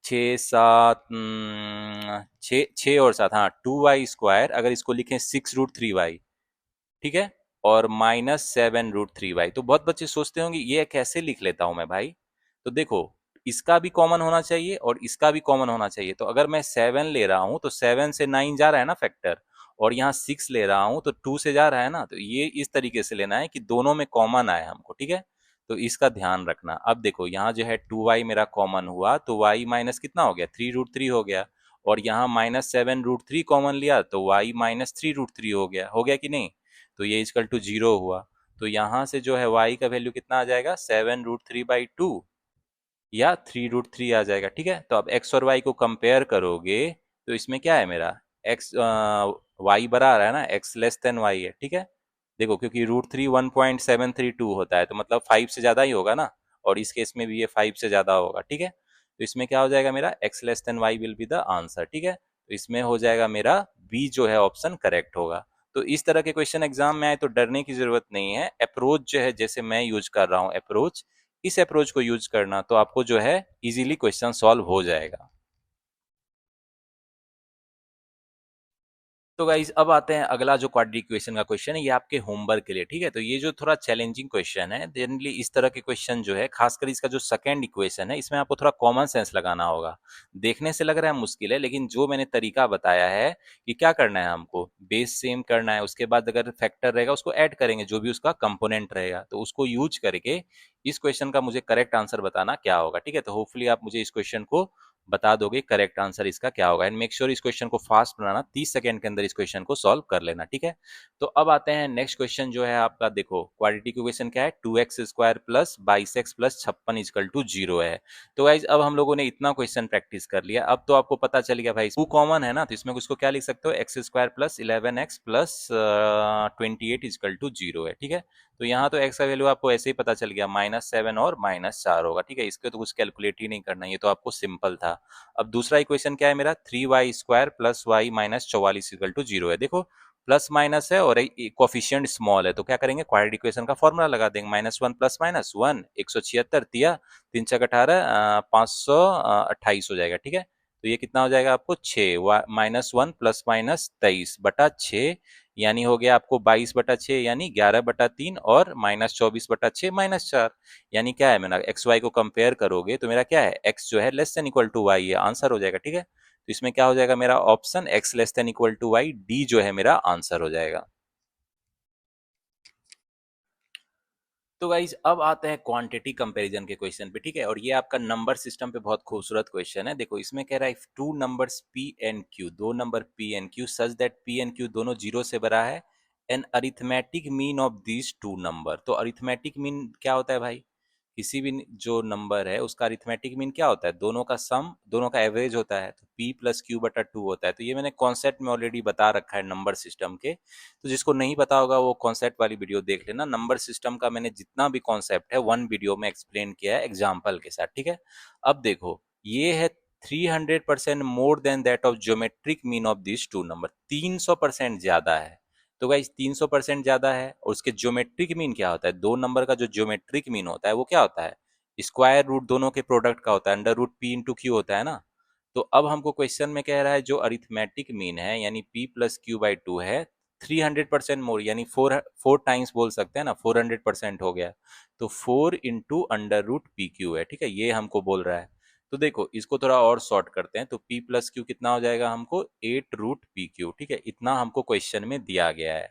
6 7 6 और 7, हाँ, 2y² अगर इसको लिखें 6√3y, ठीक है, और -7√3y। तो बहुत बच्चे सोचते होंगे ये कैसे लिख लेता हूं मैं भाई। तो देखो, इसका भी कॉमन होना चाहिए और इसका भी कॉमन होना चाहिए। तो अगर मैं 7 ले रहा हूं तो 7 से 9 जा रहा है ना फैक्टर, और यहाँ 6 ले रहा हूं तो 2 से जा रहा है ना। तो ये इस तरीके से लेना है कि दोनों में कॉमन आए हमको। ठीक है, तो इसका ध्यान रखना। अब देखो यहाँ जो है 2y मेरा कॉमन हुआ तो y माइनस कितना हो गया, 3√3 हो गया, और यहाँ -7√3 कॉमन लिया तो y -3√3 हो गया कि नहीं। तो ये = 0 हुआ। तो यहाँ से जो है y का वैल्यू कितना आ जाएगा, 7√3/2 या 3√3 आ जाएगा। ठीक है, तो अब x और y को कंपेयर करोगे तो इसमें क्या है मेरा, x y बरा रहा है ना, x लेस देन y है। ठीक है, देखो क्योंकि √3 1.732 होता है तो मतलब 5 से ज़्यादा ही होगा ना, और इस केस में भी ये 5 से ज़्यादा होगा। ठीक है, तो इसमें क्या हो जाएगा मेरा, x less then y will be the answer. ठीक है, तो इसमें हो जाएगा मेरा बी जो है ऑप्शन करेक्ट होगा। तो इस तरह के क्वेश्चन एग्जाम में आए तो डरने की जरूरत नहीं है। अप्रोच जो है जैसे मैं यूज कर रहा हूँ अप्रोच, इस अप्रोच को यूज करना तो आपको जो है इजीली क्वेश्चन सॉल्व हो जाएगा। तो गाइज अब आते हैं अगला जो क्वाड्रेटिक इक्वेशन का क्वेश्चन है, ये आपके होमवर्क के लिए। ठीक है, तो ये जो थोड़ा चैलेंजिंग क्वेश्चन है, जनरली इस तरह के क्वेश्चन जो है, खासकर इसका जो सेकंड इक्वेशन है, इसमें आपको थोड़ा कॉमन सेंस लगाना होगा। देखने से लग रहा है मुश्किल है, लेकिन जो मैंने तरीका बताया है कि क्या करना है, हमको बेस सेम करना है, उसके बाद अगर फैक्टर रहेगा उसको ऐड करेंगे, जो भी उसका कंपोनेंट रहेगा, तो उसको यूज करके इस क्वेश्चन का मुझे करेक्ट आंसर बताना क्या होगा। ठीक है, तो होपफुली आप मुझे इस क्वेश्चन को बता दोगे करेक्ट आंसर इसका क्या होगा। एंड मेक श्योर इस क्वेश्चन को फास्ट बनाना, 30 सेकंड के अंदर इस क्वेश्चन को सॉल्व कर लेना। ठीक है, तो अब आते हैं नेक्स्ट क्वेश्चन जो है आपका। देखो क्वाड्रेटिक इक्वेशन क्या है, 2x² प्लस 22x प्लस 56 = 0 है। तो गाइज अब हम लोगों ने इतना क्वेश्चन प्रैक्टिस कर लिया, अब तो आपको पता चल गया भाई 2 कॉमन है ना, तो इसमें उसको क्या लिख सकते हो, x² प्लस 11x प्लस 28 = 0 है। ठीक है, तो यहाँ तो x का वैल्यू आपको ऐसे ही पता चल गया, -7 और -4 होगा। ठीक है, इसके तो कुछ कैलकुलेट ही नहीं करना, ये तो आपको सिंपल था। अब दूसरा इक्वेशन क्या है मेरा, 3y² प्लस y माइनस 44 = 0 है। देखो प्लस माइनस है और कोफिशियंट स्मॉल है, तो क्या करेंगे, क्वाड्रेटिक इक्वेशन का फॉर्मूला लगा देंगे, -1 प्लस -1 176 तिया 3 × 18 528 हो जाएगा। ठीक है, तो ये कितना हो जाएगा आपको 6 -1 +-23/6 यानी हो गया आपको 22/6 यानी 11/3 और -24/6 -4 यानी क्या है मेरा एक्स वाई को कंपेयर करोगे तो मेरा क्या है एक्स जो है less than equal to y, ये आंसर हो जाएगा। ठीक है, तो इसमें क्या हो जाएगा मेरा option x less than equal to y, D जो है मेरा आंसर हो जाएगा। तो गाइज अब आते हैं क्वांटिटी कंपैरिजन के क्वेश्चन पे। ठीक है, और ये आपका नंबर सिस्टम पे बहुत खूबसूरत क्वेश्चन है। देखो इसमें कह रहा है two numbers p and q, दो नंबर p and q such that p and q दोनों जीरो से बड़ा है, an arithmetic mean of these two number. तो अरिथमेटिक मीन क्या होता है भाई, किसी भी जो नंबर है उसका अरिथमेटिक मीन क्या होता है, दोनों का सम, दोनों का एवरेज होता है। तो p प्लस क्यू बटा टू होता है। तो ये मैंने कॉन्सेप्ट में ऑलरेडी बता रखा है नंबर सिस्टम के, तो जिसको नहीं पता होगा वो कॉन्सेप्ट वाली वीडियो देख लेना। नंबर सिस्टम का मैंने जितना भी कॉन्सेप्ट है वन वीडियो में एक्सप्लेन किया है एग्जाम्पल के साथ। ठीक है, अब देखो ये है 300% more than that of geometric mean of this two number, 300% ज्यादा है। तो गाइस 300% ज्यादा है, और उसके ज्योमेट्रिक मीन क्या होता है, दो नंबर का जो ज्योमेट्रिक मीन होता है वो क्या होता है, स्क्वायर रूट दोनों के प्रोडक्ट का होता है, under root p into q होता है ना। तो अब हमको क्वेश्चन में कह रहा है जो अरिथमेटिक मीन है यानी p plus Q by two है 300% मोर, यानी फोर फोर टाइम्स बोल सकते हैं ना, 400% हो गया। तो 4 into under root p q है। ठीक है, ये हमको बोल रहा है। तो देखो इसको थोड़ा और शॉर्ट करते हैं, तो p प्लस क्यू कितना हो जाएगा हमको 8 रूट पी क्यू। ठीक है, इतना हमको क्वेश्चन में दिया गया है।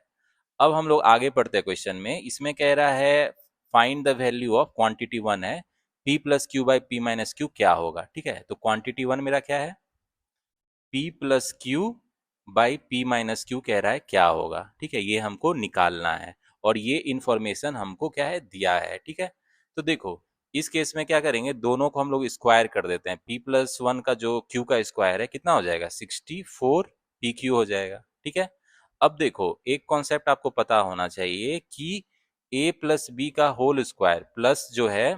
अब हम लोग आगे पढ़ते हैं क्वेश्चन में। इसमें कह रहा है find the value of quantity one है p plus Q by P minus Q क्या होगा। ठीक है, तो क्वांटिटी वन मेरा क्या है, p plus Q by P minus Q कह रहा है क्या होगा। ठीक है, ये हमको निकालना है, और ये इंफॉर्मेशन हमको क्या है दिया है। ठीक है, तो देखो इस केस में क्या करेंगे, दोनों को हम लोग स्क्वायर कर देते हैं। p प्लस वन का जो q का स्क्वायर है कितना हो जाएगा 64 pq हो जाएगा। ठीक है, अब देखो एक कॉन्सेप्ट आपको पता होना चाहिए कि a प्लस बी का होल स्क्वायर प्लस जो है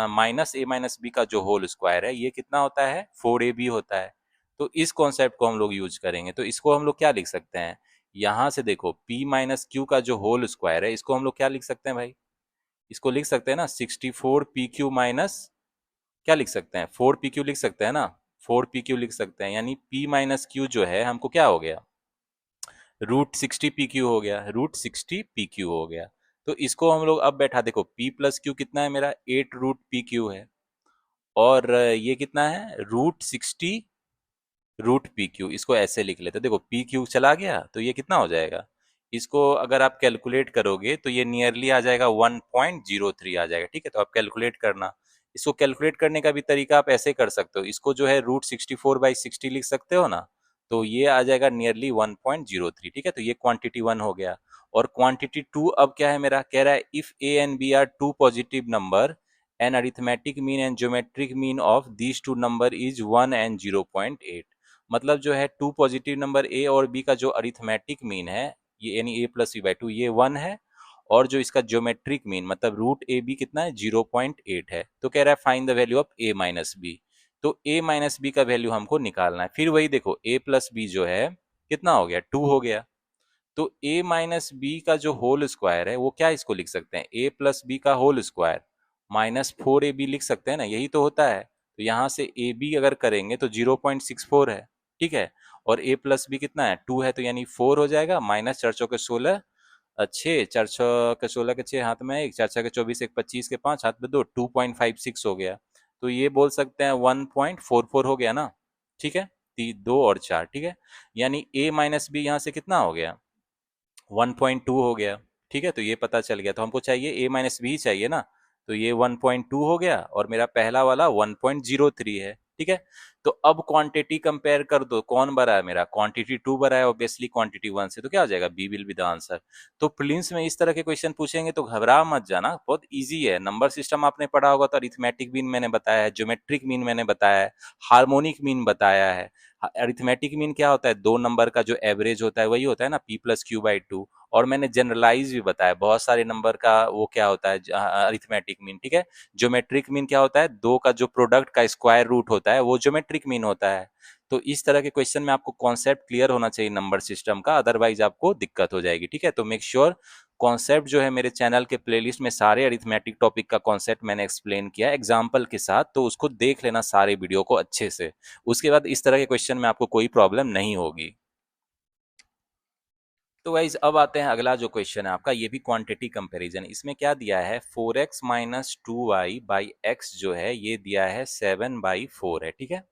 माइनस ए माइनस बी का जो होल स्क्वायर है ये कितना होता है 4ab होता है। तो इस कॉन्सेप्ट को हम लोग यूज करेंगे, तो इसको हम लोग क्या लिख सकते हैं, यहां से देखो p माइनस क्यू का जो होल स्क्वायर है इसको हम लोग क्या लिख सकते हैं भाई, इसको लिख सकते हैं ना 64 pq माइनस, क्या लिख सकते हैं 4 pq लिख सकते हैं ना, 4 pq लिख सकते हैं, यानी p माइनस क्यू जो है हमको क्या हो गया √60 pq हो गया, √60 pq हो गया। तो इसको हम लोग अब बैठा, देखो p प्लस क्यू कितना है मेरा 8 √pq है, और ये कितना है √60 √pq, इसको ऐसे लिख लेते हैं। देखो pq चला गया तो ये कितना हो जाएगा, इसको अगर आप कैलकुलेट करोगे तो ये नियरली आ जाएगा 1.03 आ जाएगा। ठीक है, तो आप कैलकुलेट करना, इसको कैलकुलेट करने का भी तरीका आप ऐसे कर सकते हो, इसको जो है √64/60 लिख सकते हो ना, तो ये आ जाएगा नियरली 1.03। ठीक है, तो ये क्वांटिटी वन हो गया। और क्वांटिटी टू अब क्या है मेरा, कह रहा है if A and B are two positive number and arithmetic mean and geometric mean of these two number is 1 and 0.8। मतलब जो है टू पॉजिटिव नंबर ए और बी का जो अरिथमेटिक मीन है ये यानी A plus B by two ये 1 है, और जो इसका ज्योमेट्रिक मीन मतलब रूट ए बी कितना है 0.8 है। तो कह रहा है find the value of A minus B, तो ए माइनस बी का वैल्यू हमको निकालना है। फिर वही देखो ए प्लस बी जो है कितना हो गया 2 हो गया, तो a माइनस बी का जो होल स्क्वायर है वो क्या इसको लिख सकते हैं a प्लस बी का होल स्क्वायर -4ab लिख सकते हैं ना, यही तो होता है। तो यहाँ से ए बी अगर करेंगे तो 0.64 है। ठीक है, और a प्लस बी कितना है 2 है, तो यानी 4 हो जाएगा, माइनस 4 चौके 16 6 4 6 के 6 हाथ में एक, 4 6 के 24 एक 25 के 5 हाथ में 2, 2.56 हो गया। तो ये बोल सकते हैं 1.44 हो गया ना। ठीक है, 2 और 4। ठीक है, यानी a माइनस बी यहाँ से कितना हो गया 1.2 हो गया। ठीक है, तो ये पता चल गया, तो हमको चाहिए a माइनस बी चाहिए ना, तो ये 1.2 हो गया, और मेरा पहला वाला 1.03 है। ठीक है, तो अब क्वांटिटी कंपेयर कर दो, कौन बड़ा है मेरा क्वांटिटी टू बड़ा है ऑब्वियसली क्वांटिटी वन से, तो क्या हो जाएगा B will be the answer. तो प्रीलिम्स में इस तरह के क्वेश्चन पूछेंगे तो घबरा मत जाना, बहुत इजी है। नंबर सिस्टम आपने पढ़ा होगा तो अरिथमेटिक मीन मैंने बताया है, ज्योमेट्रिक मीन मैंने बताया है, हार्मोनिक मीन बताया है। अरिथमेटिक मीन क्या होता है, दो नंबर का जो एवरेज होता है वही होता है ना p plus Q by two, और मैंने जनरलाइज भी बताया बहुत सारे नंबर का वो क्या होता है अरिथमेटिक मीन। ठीक है, ज्योमेट्रिक मीन क्या होता है, दो का जो प्रोडक्ट का स्क्वायर रूट होता है वो ज्योमेट्रिक मीन होता है। तो इस तरह के क्वेश्चन में आपको कॉन्सेप्ट क्लियर होना चाहिए नंबर सिस्टम का, अदरवाइज आपको दिक्कत हो जाएगी। ठीक है, तो मेक श्योर कॉन्सेप्ट जो है मेरे चैनल के प्लेलिस्ट में सारे अरिथमेटिक टॉपिक का कॉन्सेप्ट मैंने एक्सप्लेन किया एग्जाम्पल के साथ, तो उसको देख लेना सारे वीडियो को अच्छे से। उसके बाद इस तरह के क्वेश्चन में आपको कोई प्रॉब्लम नहीं होगी। तो गाइज अब आते हैं अगला जो क्वेश्चन है आपका, ये भी क्वांटिटी कंपैरिजन। इसमें क्या दिया है, 4x minus 2y by x जो है ये दिया है 7/4 है, ठीक है।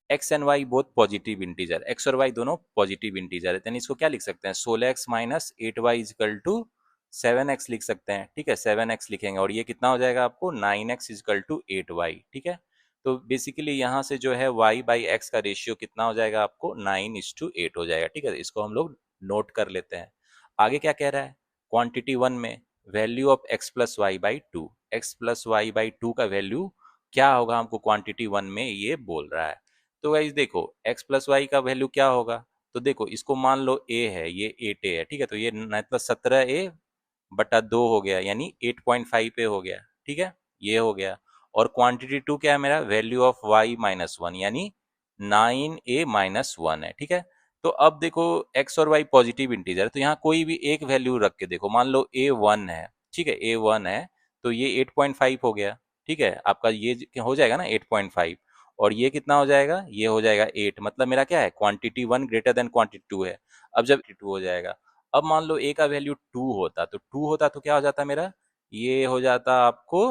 X and y both positive integer, x और वाई दोनों पॉजिटिव इंटीजर है, यानी इसको क्या लिख सकते हैं, 16x minus 8y is equal to 7x लिख सकते हैं, ठीक है। 7x लिखेंगे और ये कितना हो जाएगा आपको 9x इजकल टू 8y, ठीक है। तो बेसिकली यहाँ से जो है y बाई एक्स का रेशियो कितना हो जाएगा आपको 9:8 हो जाएगा, ठीक है। इसको हम लोग नोट कर लेते हैं। आगे क्या कह रहा है, क्वांटिटी वन में value of x plus y by two, x plus y by two का वैल्यू क्या होगा हमको क्वांटिटी वन में ये बोल रहा है। तो गाइस देखो x प्लस वाई का वैल्यू क्या होगा, तो देखो इसको मान लो a है, ये 8a है, ठीक है। तो ये मतलब 17a/2 हो गया, यानी 8.5 पे हो गया, ठीक है, ये हो गया। और क्वांटिटी टू क्या है मेरा, value of y minus one, यानी 9a-1 है, ठीक है। तो अब देखो x और y पॉजिटिव इंटीजर, तो यहाँ कोई भी एक वैल्यू रख के देखो, मान लो a1 है, ठीक है, a1 है, तो ये 8.5 हो गया, ठीक है। आपका ये हो जाएगा ना 8.5, और ये कितना हो जाएगा, ये हो जाएगा 8, मतलब मेरा क्या है, quantity one greater than quantity two है। अब जब टू हो जाएगा, अब मान लो ए का वैल्यू टू होता, तो टू होता तो क्या हो जाता मेरा, ये हो जाता आपको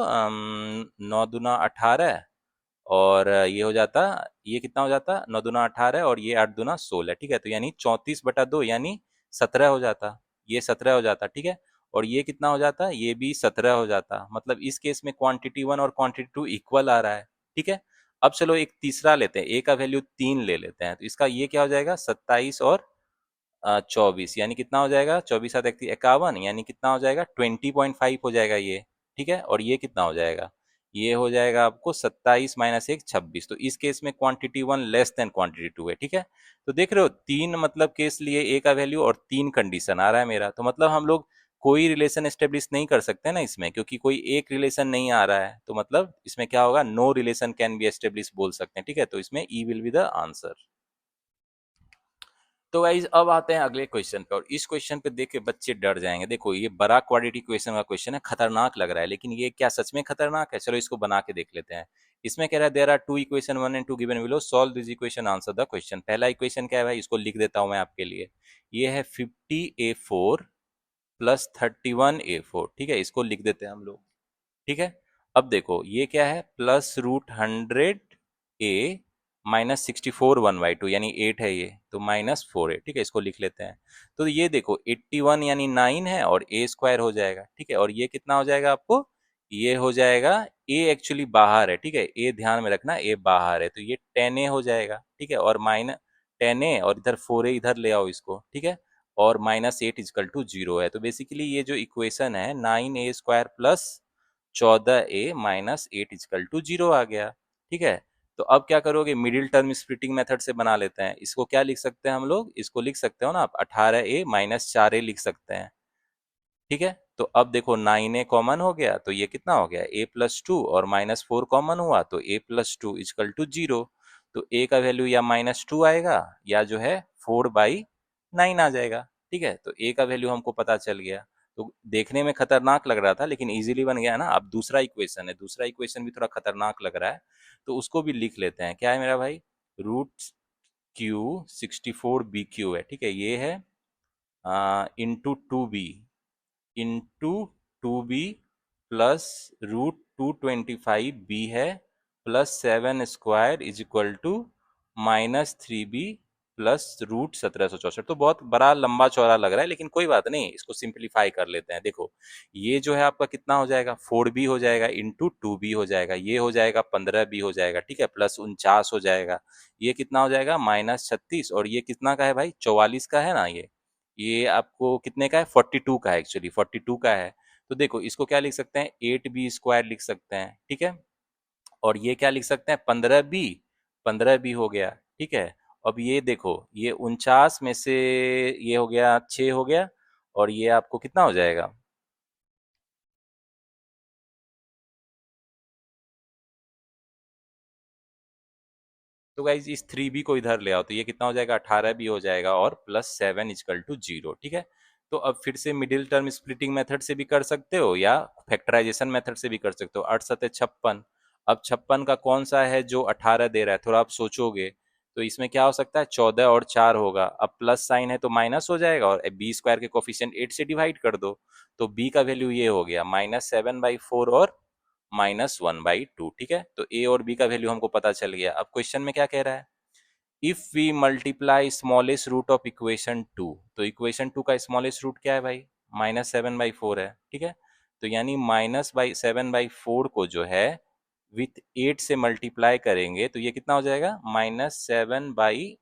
9 दूना 18, और ये हो जाता, ये कितना हो जाता 9 दूना 18 और ये 8 दूना 16, ठीक है। तो यानी 34/2 यानी 17 हो जाता, ये 17 हो जाता, ठीक है। और ये कितना हो जाता, ये भी 17 हो जाता, मतलब इस केस में क्वांटिटी वन और क्वांटिटी टू इक्वल आ रहा है, ठीक है। अब चलो एक तीसरा लेते हैं, ए का वैल्यू 3 ले लेते हैं, तो इसका ये क्या हो जाएगा 27 और 24, यानी कितना हो जाएगा 24×7=51, यानी कितना हो जाएगा 20.5 हो जाएगा ये, ठीक है। और ये कितना हो जाएगा, ये हो जाएगा आपको 27 - 1 26। तो इस केस में quantity one less than quantity two है, ठीक है। तो देख रहे हो तीन मतलब केस लिए ए का वैल्यू और तीन कंडीशन आ रहा है मेरा, तो मतलब हम लोग कोई रिलेशन एस्टेब्लिश नहीं कर सकते ना इसमें, क्योंकि कोई एक रिलेशन नहीं आ रहा है, तो मतलब इसमें क्या होगा, no relation can be establish बोल सकते हैं, ठीक है। तो इसमें E will be the answer. तो गाइज अब आते हैं अगले क्वेश्चन पे, और इस क्वेश्चन पे देख के बच्चे डर जाएंगे। देखो ये बड़ा क्वाड्रेटिक क्वेश्चन का क्वेश्चन है, खतरनाक लग रहा है, लेकिन ये क्या सच में खतरनाक है, चलो इसको बना के देख लेते हैं। इसमें कह रहा है there are two equation 1 and 2 given below, solve this equation, answer the question. पहला इक्वेशन क्या है भाई, इसको लिख देता हूं मैं आपके लिए। ये है 50a4 प्लस 31a4, ठीक है, इसको लिख देते हैं हम लोग, ठीक है। अब देखो ये क्या है, +√100a माइनस 64 1/2, यानी 8 है ये, तो -4 है, ठीक है, इसको लिख लेते हैं। तो ये देखो 81 यानी 9 है और a स्क्वायर हो जाएगा, ठीक है। और ये कितना हो जाएगा आपको, ये हो जाएगा, a एक्चुअली बाहर है, ठीक है, a ध्यान में रखना, a बाहर है, तो ये 10a हो जाएगा, ठीक है। और माइनस 10a और इधर 4a इधर ले आओ इसको, ठीक है। और -8 इजकल टू 0 है, तो बेसिकली ये जो इक्वेशन है 9a² plus 14a - 8 equal to 0 आ गया, ठीक है। तो अब क्या करोगे, मिडिल टर्म स्प्लिटिंग मेथड से बना लेते हैं। इसको क्या लिख सकते हैं हम लोग, इसको लिख सकते हो ना आप 18a - 4a लिख सकते हैं, ठीक है। तो अब देखो 9a कॉमन हो गया, तो ये कितना हो गया a+2, और -4 कॉमन हुआ तो a+2 इजकल टू 0। तो a का वैल्यू या -2 आएगा या जो है 4/9 आ जाएगा, ठीक है। तो a का वैल्यू हमको पता चल गया। तो देखने में खतरनाक लग रहा था, लेकिन इजीली बन गया ना। अब दूसरा इक्वेशन है, दूसरा इक्वेशन भी थोड़ा खतरनाक लग रहा है, तो उसको भी लिख लेते हैं। क्या है मेरा भाई, √Q64BQ है, ठीक है, ये है इंटू 2b प्लस √225b है, plus 7² is equal to -3b plus √1764। तो बहुत बड़ा लंबा चौड़ा लग रहा है, लेकिन कोई बात नहीं, इसको सिंप्लीफाई कर लेते हैं। देखो ये जो है आपका कितना हो जाएगा, 4b हो जाएगा, इंटू 2b हो जाएगा, ये हो जाएगा 15b हो जाएगा, ठीक है, प्लस 49 हो जाएगा, ये कितना हो जाएगा -36, और ये कितना का है भाई, 44 का है ना ये आपको कितने का है, 42 का है, एक्चुअली 42 का है। तो देखो इसको क्या लिख सकते हैं, 8b² लिख सकते हैं, ठीक है। और ये क्या लिख सकते हैं, 15b हो गया, ठीक है। अब ये देखो ये 49 में से ये हो गया 6 हो गया, और ये आपको कितना हो जाएगा, तो गाइज इस 3b को इधर ले आओ, तो ये कितना हो जाएगा 18b हो जाएगा, और +7 इजकल टू 0, ठीक है। तो अब फिर से मिडिल टर्म स्प्लिटिंग मेथड से भी कर सकते हो या फैक्टराइजेशन मेथड से भी कर सकते हो। 8 सतह 56। अब 56 का कौन सा है जो 18 दे रहा है, थोड़ा आप सोचोगे तो इसमें क्या हो सकता है, 14 और 4 होगा। अब प्लस साइन है तो माइनस हो जाएगा, और बी स्क्वायर के कोफिशिएंट 8 से डिवाइड कर दो, तो बी का वैल्यू ये हो गया -7/4 और -1/2। ठीक है, तो ए और बी का वैल्यू हमको पता चल गया। अब क्वेश्चन में क्या कह रहा है, if we multiply smallest root of equation 2, तो इक्वेशन 2 का स्मॉलेस्ट रूट क्या है भाई, -7/4 है। ठीक है, तो यानी -7/4 को जो है विथ 8 से मल्टीप्लाई करेंगे तो ये कितना हो जाएगा, -7 बाई,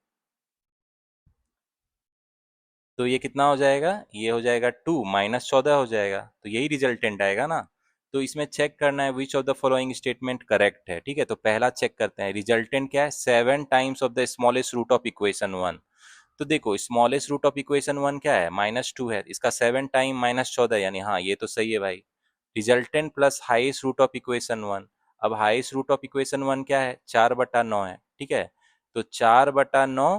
तो ये कितना हो जाएगा, ये हो जाएगा 2, -14 हो जाएगा, तो यही रिजल्टेंट आएगा ना। तो इसमें चेक करना है which of the following statement correct है। ठीक है, तो पहला चेक करते हैं, रिजल्टेंट क्या है, 7 times of the smallest root of equation 1। तो देखो स्मॉलेस्ट रूट ऑफ इक्वेशन 1 क्या है, -2 है, इसका 7 टाइम -14, यानी हाँ ये तो सही है भाई। Resultant plus highest root of equation 1। अब हाईएस्ट रूट ऑफ इक्वेशन 1 क्या है, 4/9 है। ठीक है, तो 4/9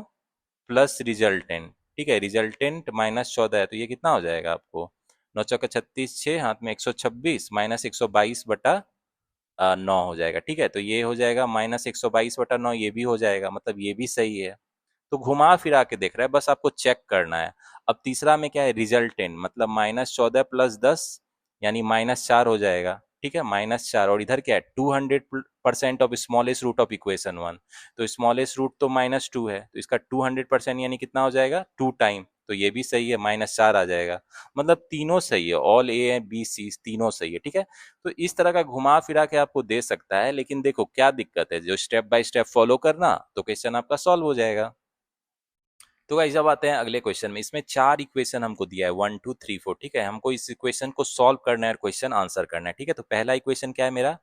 प्लस रिजल्टेंट। ठीक है, रिजल्टेंट -14 है, तो ये कितना हो जाएगा आपको, 9 चौका 36, 6 हाथ में 126 -122/9 हो जाएगा। ठीक है, तो ये हो जाएगा -122/9, ये भी हो जाएगा, मतलब ये भी सही है। तो घुमा फिरा के देख रहा है, बस आपको चेक करना है। अब तीसरा में क्या है, रिजल्टेंट मतलब -14 प्लस 10 यानी -4 हो जाएगा। ठीक है, -4, और इधर क्या है, 200% of smallest root of equation 1, तो स्मॉलेस्ट रूट तो -2 है, तो इसका 200% यानी कितना हो जाएगा, 2 टाइम, तो ये भी सही है, -4 आ जाएगा। मतलब तीनों सही है, ऑल ए बी सी तीनों सही है। ठीक है, तो इस तरह का घुमा फिरा के आपको दे सकता है, लेकिन देखो क्या दिक्कत है, जो स्टेप बाय स्टेप फॉलो करना तो क्वेश्चन आपका सॉल्व हो जाएगा। तो गाइस अब आते हैं अगले क्वेश्चन में। इसमें 4 इक्वेशन हमको दिया है, 1 2 3 4। ठीक है, हमको इस इक्वेशन को सॉल्व करना है और क्वेश्चन आंसर करना है। ठीक है, तो पहला इक्वेशन क्या है मेरा,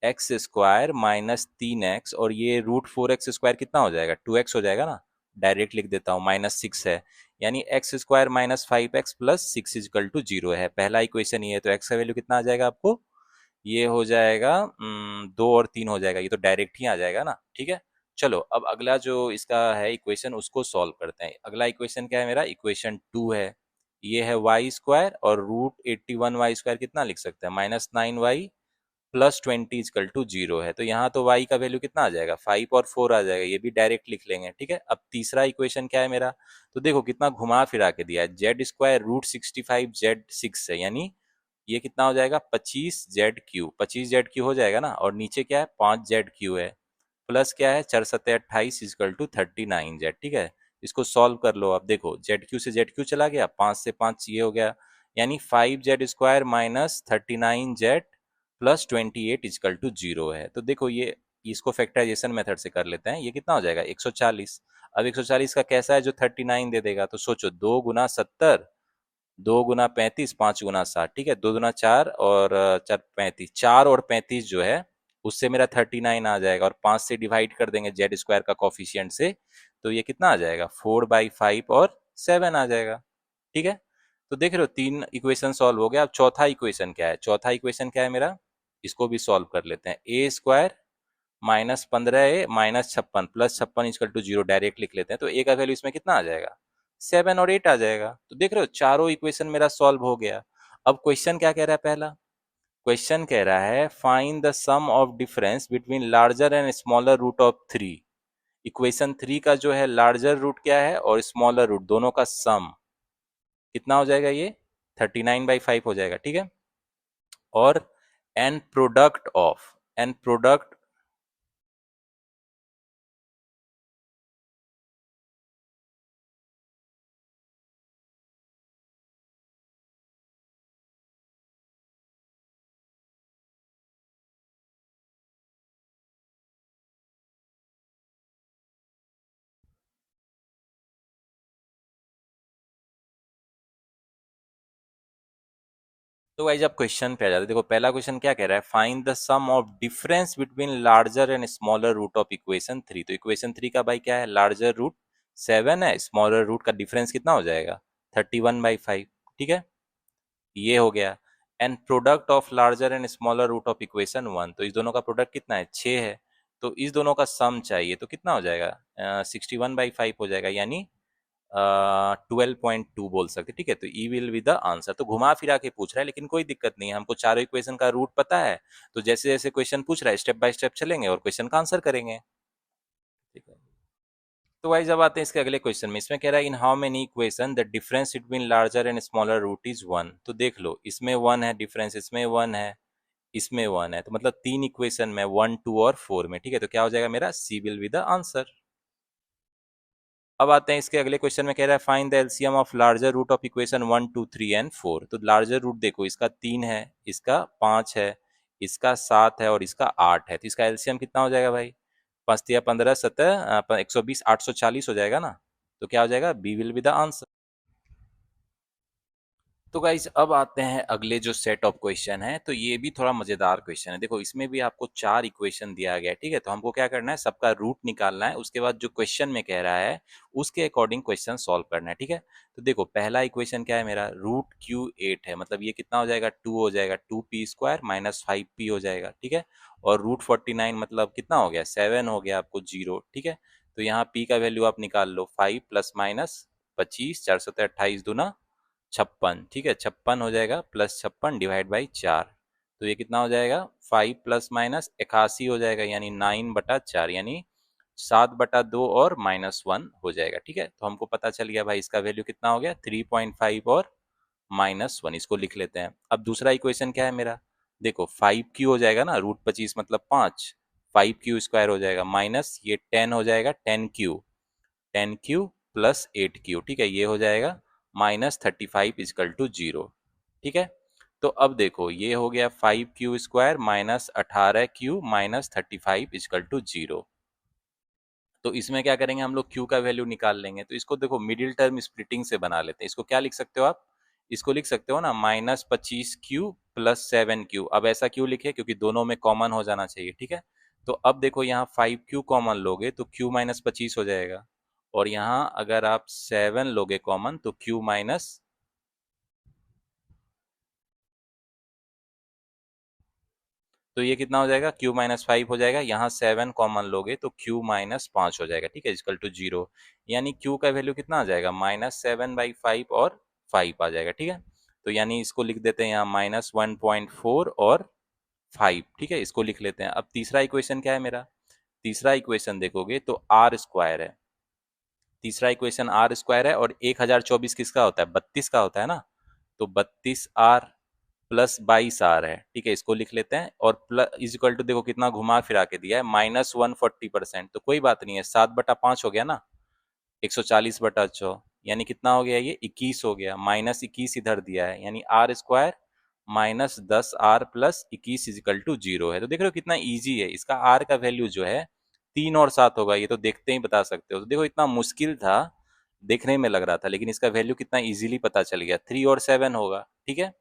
x² माइनस 3x, और ये √4x² कितना हो जाएगा, 2x हो जाएगा ना। डायरेक्ट लिख देता हूँ, -6 है, यानी x² minus 5x plus 6 is equal to 0 है। पहला इक्वेशन ये है, तो x का वैल्यू कितना आ जाएगा आपको, ये हो जाएगा 2 और 3 हो जाएगा, ये तो डायरेक्ट ही आ जाएगा ना। ठीक है, चलो अब अगला जो इसका है इक्वेशन उसको सॉल्व करते हैं। अगला इक्वेशन क्या है मेरा, इक्वेशन 2 है, ये है y² और √81y² कितना लिख सकते हैं, -9y प्लस 20 इजकल टू 0 है। तो यहाँ तो y का वैल्यू कितना आ जाएगा, 5 और 4 आ जाएगा, ये भी डायरेक्ट लिख लेंगे। ठीक है, अब तीसरा इक्वेशन क्या है मेरा, तो देखो कितना घुमा फिरा के दिया है, z² √65z6 है, यानी ये कितना हो जाएगा, 25z³ हो जाएगा ना, और नीचे क्या है, 5z³ है, प्लस क्या है, 4 सत्ते 28 इजकल टू 39z। ठीक है, इसको सॉल्व कर लो। अब देखो zq से zq चला गया, 5 से 5 ये हो गया, यानी 5z² minus 39z plus 28 is equal to 0 है। तो देखो ये, इसको फैक्टराइजेशन मेथड से कर लेते हैं, ये कितना हो जाएगा, 140। अब 140 का कैसा है, जो 39 दे देगा, तो सोचो 2 गुना 70, 2 गुना 35, 5 गुना 60। ठीक है, 2 दुना 4 और 4 35, 4 और 35 जो है उससे मेरा 39 आ जाएगा, और 5 से डिवाइड कर देंगे z² का कॉफिशियंट से, तो ये कितना आ जाएगा, 4/5 और 7 आ जाएगा। ठीक है, तो देख रहे हो 3 इक्वेशन सॉल्व हो गया। अब चौथा इक्वेशन क्या है, चौथा इक्वेशन क्या है मेरा, इसको भी सॉल्व कर लेते हैं। a² -15a minus 56 plus 56 equal to 0 direct लिख लेते हैं, तो a का वैल्यू इसमें कितना आ जाएगा, 7 और 8 आ जाएगा। तो देख रहे हो चारों इक्वेशन मेरा सॉल्व हो गया। अब क्वेश्चन क्या कह रहा है, पहला क्वेश्चन कह रहा है find the sum of difference between larger and smaller root of 3। Equation 3 का जो है लार्जर रूट क्या है और स्मॉलर रूट, दोनों का सम कितना हो जाएगा, ये 39/5 हो जाएगा। ठीक है, और and product of, and product, तो गाइस अब क्वेश्चन पे आ जाते हैं। देखो पहला क्वेश्चन क्या कह रहा है, find the sum of difference between larger and smaller root of equation 3। तो इक्वेशन 3 का भाई क्या है, लार्जर रूट 7 है, स्मॉलर रूट का डिफरेंस कितना हो जाएगा, 31/5। ठीक है, ये हो गया। And product of larger and smaller root of equation 1, तो इस दोनों का प्रोडक्ट कितना है, 6 है, तो इस दोनों का सम चाहिए, तो कितना हो जाएगा, 61/5 हो जाएगा, यानी 12.2 बोल सकते, ठीक है। तो ई विल बी द आंसर। तो घुमा फिरा के पूछ रहा है, लेकिन कोई दिक्कत नहीं है, हमको चारों इक्वेशन का रूट पता है। तो जैसे जैसे क्वेश्चन पूछ रहा है स्टेप बाय स्टेप चलेंगे और क्वेश्चन का आंसर करेंगे, ठीक है। तो वाइज अब आते हैं इसके अगले क्वेश्चन में। इसमें कह रहा है in how many equation the difference between larger and smaller root is 1। तो देख लो, इसमें 1 है डिफरेंस, इसमें 1 है, इसमें 1 है, तो मतलब 3 इक्वेशन में 1, 2 और 4 में, ठीक है। तो क्या हो जाएगा मेरा, सी विल बी द आंसर। अब आते हैं इसके अगले क्वेश्चन में। कह रहा है find the LCM of larger root of equation 1, 2, 3 and 4। तो लार्जर रूट देखो, इसका 3 है, इसका 5 है, इसका 7 है और इसका 8 है। तो इसका एलसीएम कितना हो जाएगा भाई, 5 तिया 15, 17, 120, 840 हो जाएगा ना। तो क्या हो जाएगा, B will be the answer. तो गाइज अब आते हैं अगले जो सेट ऑफ क्वेश्चन है। तो ये भी थोड़ा मजेदार क्वेश्चन है। देखो, इसमें भी आपको 4 इक्वेशन दिया गया है, ठीक है। तो हमको क्या करना है, सबका रूट निकालना है, उसके बाद जो क्वेश्चन में कह रहा है उसके अकॉर्डिंग क्वेश्चन सॉल्व करना है, ठीक है। तो देखो, पहला इक्वेशन क्या है मेरा, रूट क्यू 8 है, मतलब ये कितना हो जाएगा, 2 हो जाएगा, 2p² माइनस 5p हो जाएगा, ठीक है। और रूट 49 मतलब कितना हो गया, 7 हो गया आपको 0, ठीक है। तो यहाँ p का वैल्यू आप निकाल लो, 5 प्लस माइनस 25, 4 सत्ते 28 दूना 56, ठीक है। 56 हो जाएगा, प्लस 56 डिवाइड बाई 4। तो ये कितना हो जाएगा, 5 प्लस माइनस 81 हो जाएगा, यानी 9/4, यानी 7/2 और -1 हो जाएगा, ठीक है। तो हमको पता चल गया भाई इसका वैल्यू कितना हो गया, 3.5 और -1। इसको लिख लेते हैं। अब दूसरा इक्वेशन क्या है मेरा, देखो 5q हो जाएगा ना, रूट 25 मतलब 5, 5q² हो जाएगा, माइनस ये 10 हो जाएगा, 10q प्लस 8q, ठीक है। ये हो जाएगा -35 इजकल टू 0, ठीक है। तो अब देखो, ये हो गया 5q² minus 18q minus 35 is equal to 0। तो इसमें क्या करेंगे हम लोग, q का वैल्यू निकाल लेंगे। तो इसको देखो मिडिल टर्म स्प्लिटिंग से बना लेते हैं। इसको क्या लिख सकते हो आप, इसको लिख सकते हो ना, -25q प्लस 7q। अब ऐसा क्यों लिखे, क्योंकि दोनों में कॉमन हो जाना चाहिए, ठीक है। तो अब देखो, यहाँ 5q कॉमन लोगे तो q माइनस 25 हो जाएगा, और यहाँ अगर आप 7 लोगे कॉमन तो q माइनस, तो ये कितना हो जाएगा, q माइनस 5 हो जाएगा। यहाँ 7 कॉमन लोगे तो q माइनस 5 हो जाएगा, ठीक है, इजकल टू 0। यानी q का वैल्यू कितना आ जाएगा, -7/5 और 5 आ जाएगा, ठीक है। तो यानी इसको लिख देते हैं यहाँ -1.4 और 5, ठीक है। इसको लिख लेते हैं। अब तीसरा इक्वेशन क्या है मेरा, तीसरा इक्वेशन देखोगे तो आर स्क्वायर है। तीसरा इक्वेशन आर स्क्वायर है, और 1024 किसका होता है, 32 का होता है ना। तो 32r प्लस 22r है, ठीक है। इसको लिख लेते हैं। और प्लस इज इक्वल टू, देखो कितना घुमा फिरा के दिया है, -140%। तो कोई बात नहीं है, 7/5 हो गया ना, 140/4, यानी कितना हो गया, ये 21 हो गया। -21 इधर दिया है, यानी r² -10r plus 21 is equal to 0 है। तो देख रहे हो कितना इजी है। इसका r का वैल्यू जो है 3 और 7 होगा, ये तो देखते ही बता सकते हो। तो देखो, इतना मुश्किल था, देखने में लग रहा था, लेकिन इसका वैल्यू कितना इजीली पता चल गया, 3 और 7 होगा, ठीक है।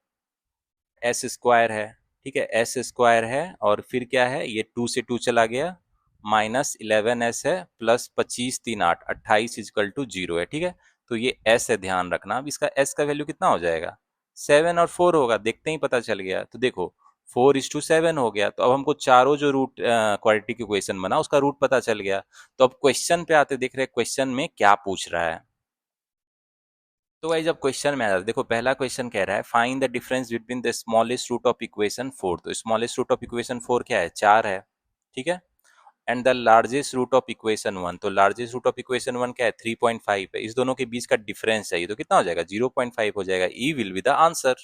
एस स्क्वायर है, ठीक है, एस स्क्वायर है, और फिर क्या है, ये 2 से 2 चला गया, -11s है, प्लस 25 3 8 28 इजकल टू 0 है, ठीक है। तो ये एस है, ध्यान रखना। अब इसका एस का वैल्यू कितना हो जाएगा, 7 और 4 होगा, देखते ही पता चल गया। तो देखो 4:7 हो गया। तो अब हमको चारों जो रूट क्वाड्रेटिक इक्वेशन बना उसका रूट पता चल गया। तो अब क्वेश्चन पे आते, देख रहे क्वेश्चन में क्या पूछ रहा है। तो भाई जब क्वेश्चन में आ जाता है, देखो पहला क्वेश्चन कह रहा है find the difference between the smallest root of equation 4। तो स्मॉलेस्ट रूट ऑफ इक्वेशन 4 क्या है, 4 है, ठीक है। And the largest root of equation 1। तो लार्जेस्ट रूट ऑफ इक्वेशन 1 क्या है, 3.5 है। इस दोनों के बीच का डिफरेंस चाहिए, तो कितना हो जाएगा, 0.5 हो जाएगा। E will be the answer.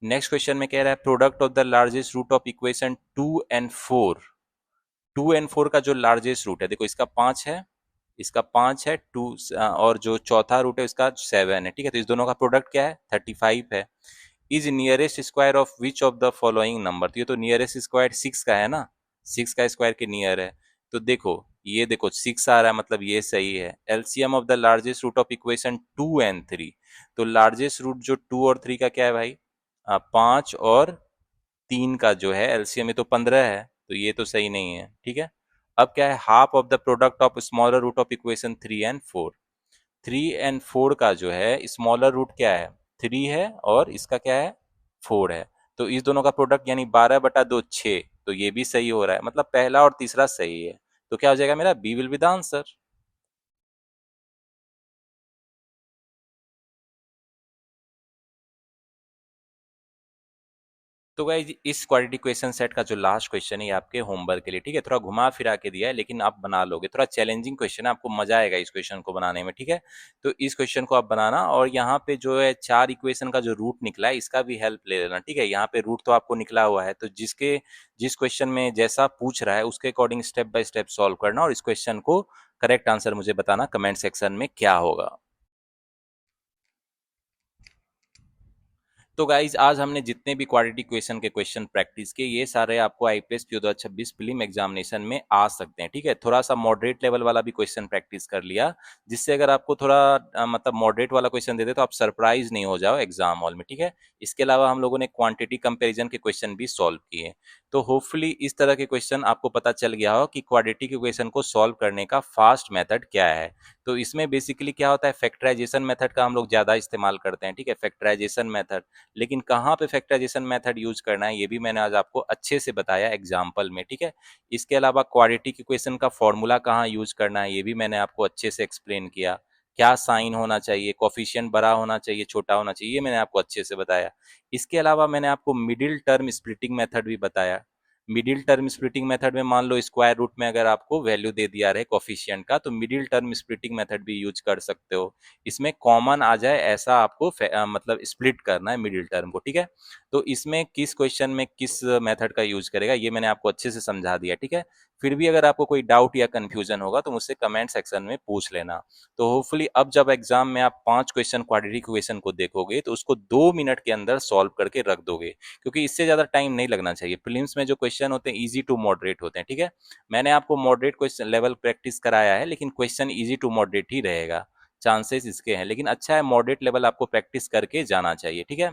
Next question में कह रहा है product of the largest root of equation 2 and 4। 2 and 4 का जो लार्जेस्ट रूट है, देखो इसका 5 है, इसका 5 है, 2 और जो चौथा रूट है इसका 7 है, ठीक है। तो इस दोनों का प्रोडक्ट क्या है, 35 है। Is nearest square of which of the following number. तो ये तो नियरेस्ट स्क्वायर 6 का है ना, 6 का स्क्वायर के नियर है। तो देखो, ये देखो 6 आ रहा है, मतलब ये सही है। LCM of the largest root of equation 2 and 3। तो लार्जेस्ट रूट जो 2 और 3 का क्या है भाई, 5 और 3 का जो है एलसीएम में तो 15 है, तो ये तो सही नहीं है, ठीक है। अब क्या है, half of the product of smaller root of equation 3 and 4। 3 and 4 का जो है स्मॉलर रूट क्या है, 3 है, और इसका क्या है, 4 है। तो इस दोनों का प्रोडक्ट यानी 12/2 6। तो ये भी सही हो रहा है, मतलब पहला और तीसरा सही है। तो क्या हो जाएगा मेरा, B will be the answer. तो गाइज इस क्वाड्रेटिक क्वेश्चन सेट का जो लास्ट क्वेश्चन है ये आपके होमवर्क के लिए, ठीक है, थोड़ा घुमा फिरा के दिया है लेकिन आप बना लोगे, थोड़ा चैलेंजिंग क्वेश्चन है, आपको मजा आएगा इस क्वेश्चन को बनाने में, ठीक है। तो इस क्वेश्चन को आप बनाना, और यहाँ पे जो है 4 इक्वेशन का जो रूट निकला है इसका भी हेल्प ले लेना, ठीक है। यहाँ पे रूट तो आपको निकला हुआ है, तो जिस क्वेश्चन में जैसा पूछ रहा है उसके according step by step solve करना, और इस क्वेश्चन को करेक्ट आंसर मुझे बताना कमेंट सेक्शन में क्या होगा। तो गाइज आज हमने जितने भी क्वाड्रेटिक क्वेश्चन के क्वेश्चन प्रैक्टिस किए ये सारे आपको आईपीएस 2026 फिल्म एग्जामिनेशन में आ सकते हैं, ठीक है। थोड़ा सा मॉडरेट लेवल वाला भी क्वेश्चन प्रैक्टिस कर लिया, जिससे अगर आपको थोड़ा मतलब मॉडरेट वाला क्वेश्चन देते तो आप सरप्राइज नहीं हो जाओ एग्जाम हॉल में, ठीक है। इसके अलावा हम लोगों ने क्वांटिटी कंपेरिजन के क्वेश्चन भी सॉल्व किए। तो होपफुली इस तरह के क्वेश्चन आपको पता चल गया हो कि क्वाड्रेटिक इक्वेशन को सॉल्व करने का फास्ट मेथड क्या है। तो इसमें बेसिकली क्या होता है, फैक्टराइजेशन मेथड का हम लोग ज्यादा इस्तेमाल करते हैं, ठीक है, फैक्टराइजेशन मेथड। लेकिन कहाँ पे फैक्टराइजेशन मेथड यूज करना है ये भी मैंने आज आपको अच्छे से बताया एग्जाम्पल में, ठीक है। इसके अलावा क्वाड्रेटिक इक्वेशन का फॉर्मूला कहाँ यूज करना है ये भी मैंने आपको अच्छे से एक्सप्लेन किया। क्या साइन होना चाहिए, कोफिशिएंट बड़ा होना चाहिए छोटा होना चाहिए, ये मैंने आपको अच्छे से बताया। इसके अलावा मैंने आपको मिडिल टर्म स्प्लिटिंग मेथड भी बताया। मिडिल टर्म स्प्लिटिंग मेथड में मान लो स्क्वायर रूट में अगर आपको वैल्यू दे दिया रहे कोफिशिएंट का, तो मिडिल टर्म स्प्लिटिंग मेथड भी यूज कर सकते हो। इसमें कॉमन आ जाए ऐसा आपको मतलब स्प्लिट करना है मिडिल टर्म को, ठीक है। तो इसमें किस क्वेश्चन में किस मेथड का यूज करेगा ये मैंने आपको अच्छे से समझा दिया, ठीक है। फिर भी अगर आपको कोई डाउट या कंफ्यूजन होगा तो मुझसे कमेंट सेक्शन में पूछ लेना। तो होपफुली अब जब एग्जाम में आप 5 क्वेश्चन क्वाड्रेटिक इक्वेशन को देखोगे तो उसको 2 मिनट के अंदर सॉल्व करके रख दोगे, क्योंकि इससे ज्यादा टाइम नहीं लगना चाहिए। प्रीलिम्स में जो क्वेश्चन होते हैं इजी टू मॉडरेट होते हैं, ठीक है। मैंने आपको मॉडरेट क्वेश्चन लेवल प्रैक्टिस कराया है, लेकिन क्वेश्चन इजी टू मॉडरेट ही रहेगा, चांसेस इसके हैं। लेकिन अच्छा है मॉडरेट लेवल आपको प्रैक्टिस करके जाना चाहिए, ठीक है।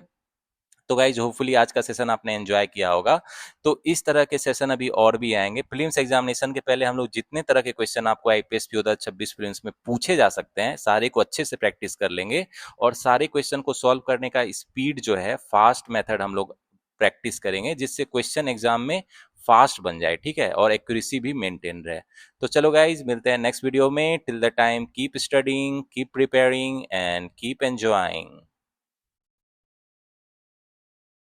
तो गाइज होपफुली आज का सेशन आपने एंजॉय किया होगा। तो इस तरह के सेशन अभी और भी आएंगे प्रीलिम्स एग्जामिनेशन के पहले। हम लोग जितने तरह के क्वेश्चन आपको आईपीएस 2026 प्रीलिम्स में पूछे जा सकते हैं सारे को अच्छे से प्रैक्टिस कर लेंगे, और सारे क्वेश्चन को सॉल्व करने का स्पीड जो है फास्ट मेथड हम लोग प्रैक्टिस करेंगे, जिससे क्वेश्चन एग्जाम में फास्ट बन जाए, ठीक है, और एक्यूरेसी भी मेंटेन रहे। तो चलो गाइज मिलते हैं नेक्स्ट वीडियो में। Till the time keep studying, keep preparing and keep enjoying.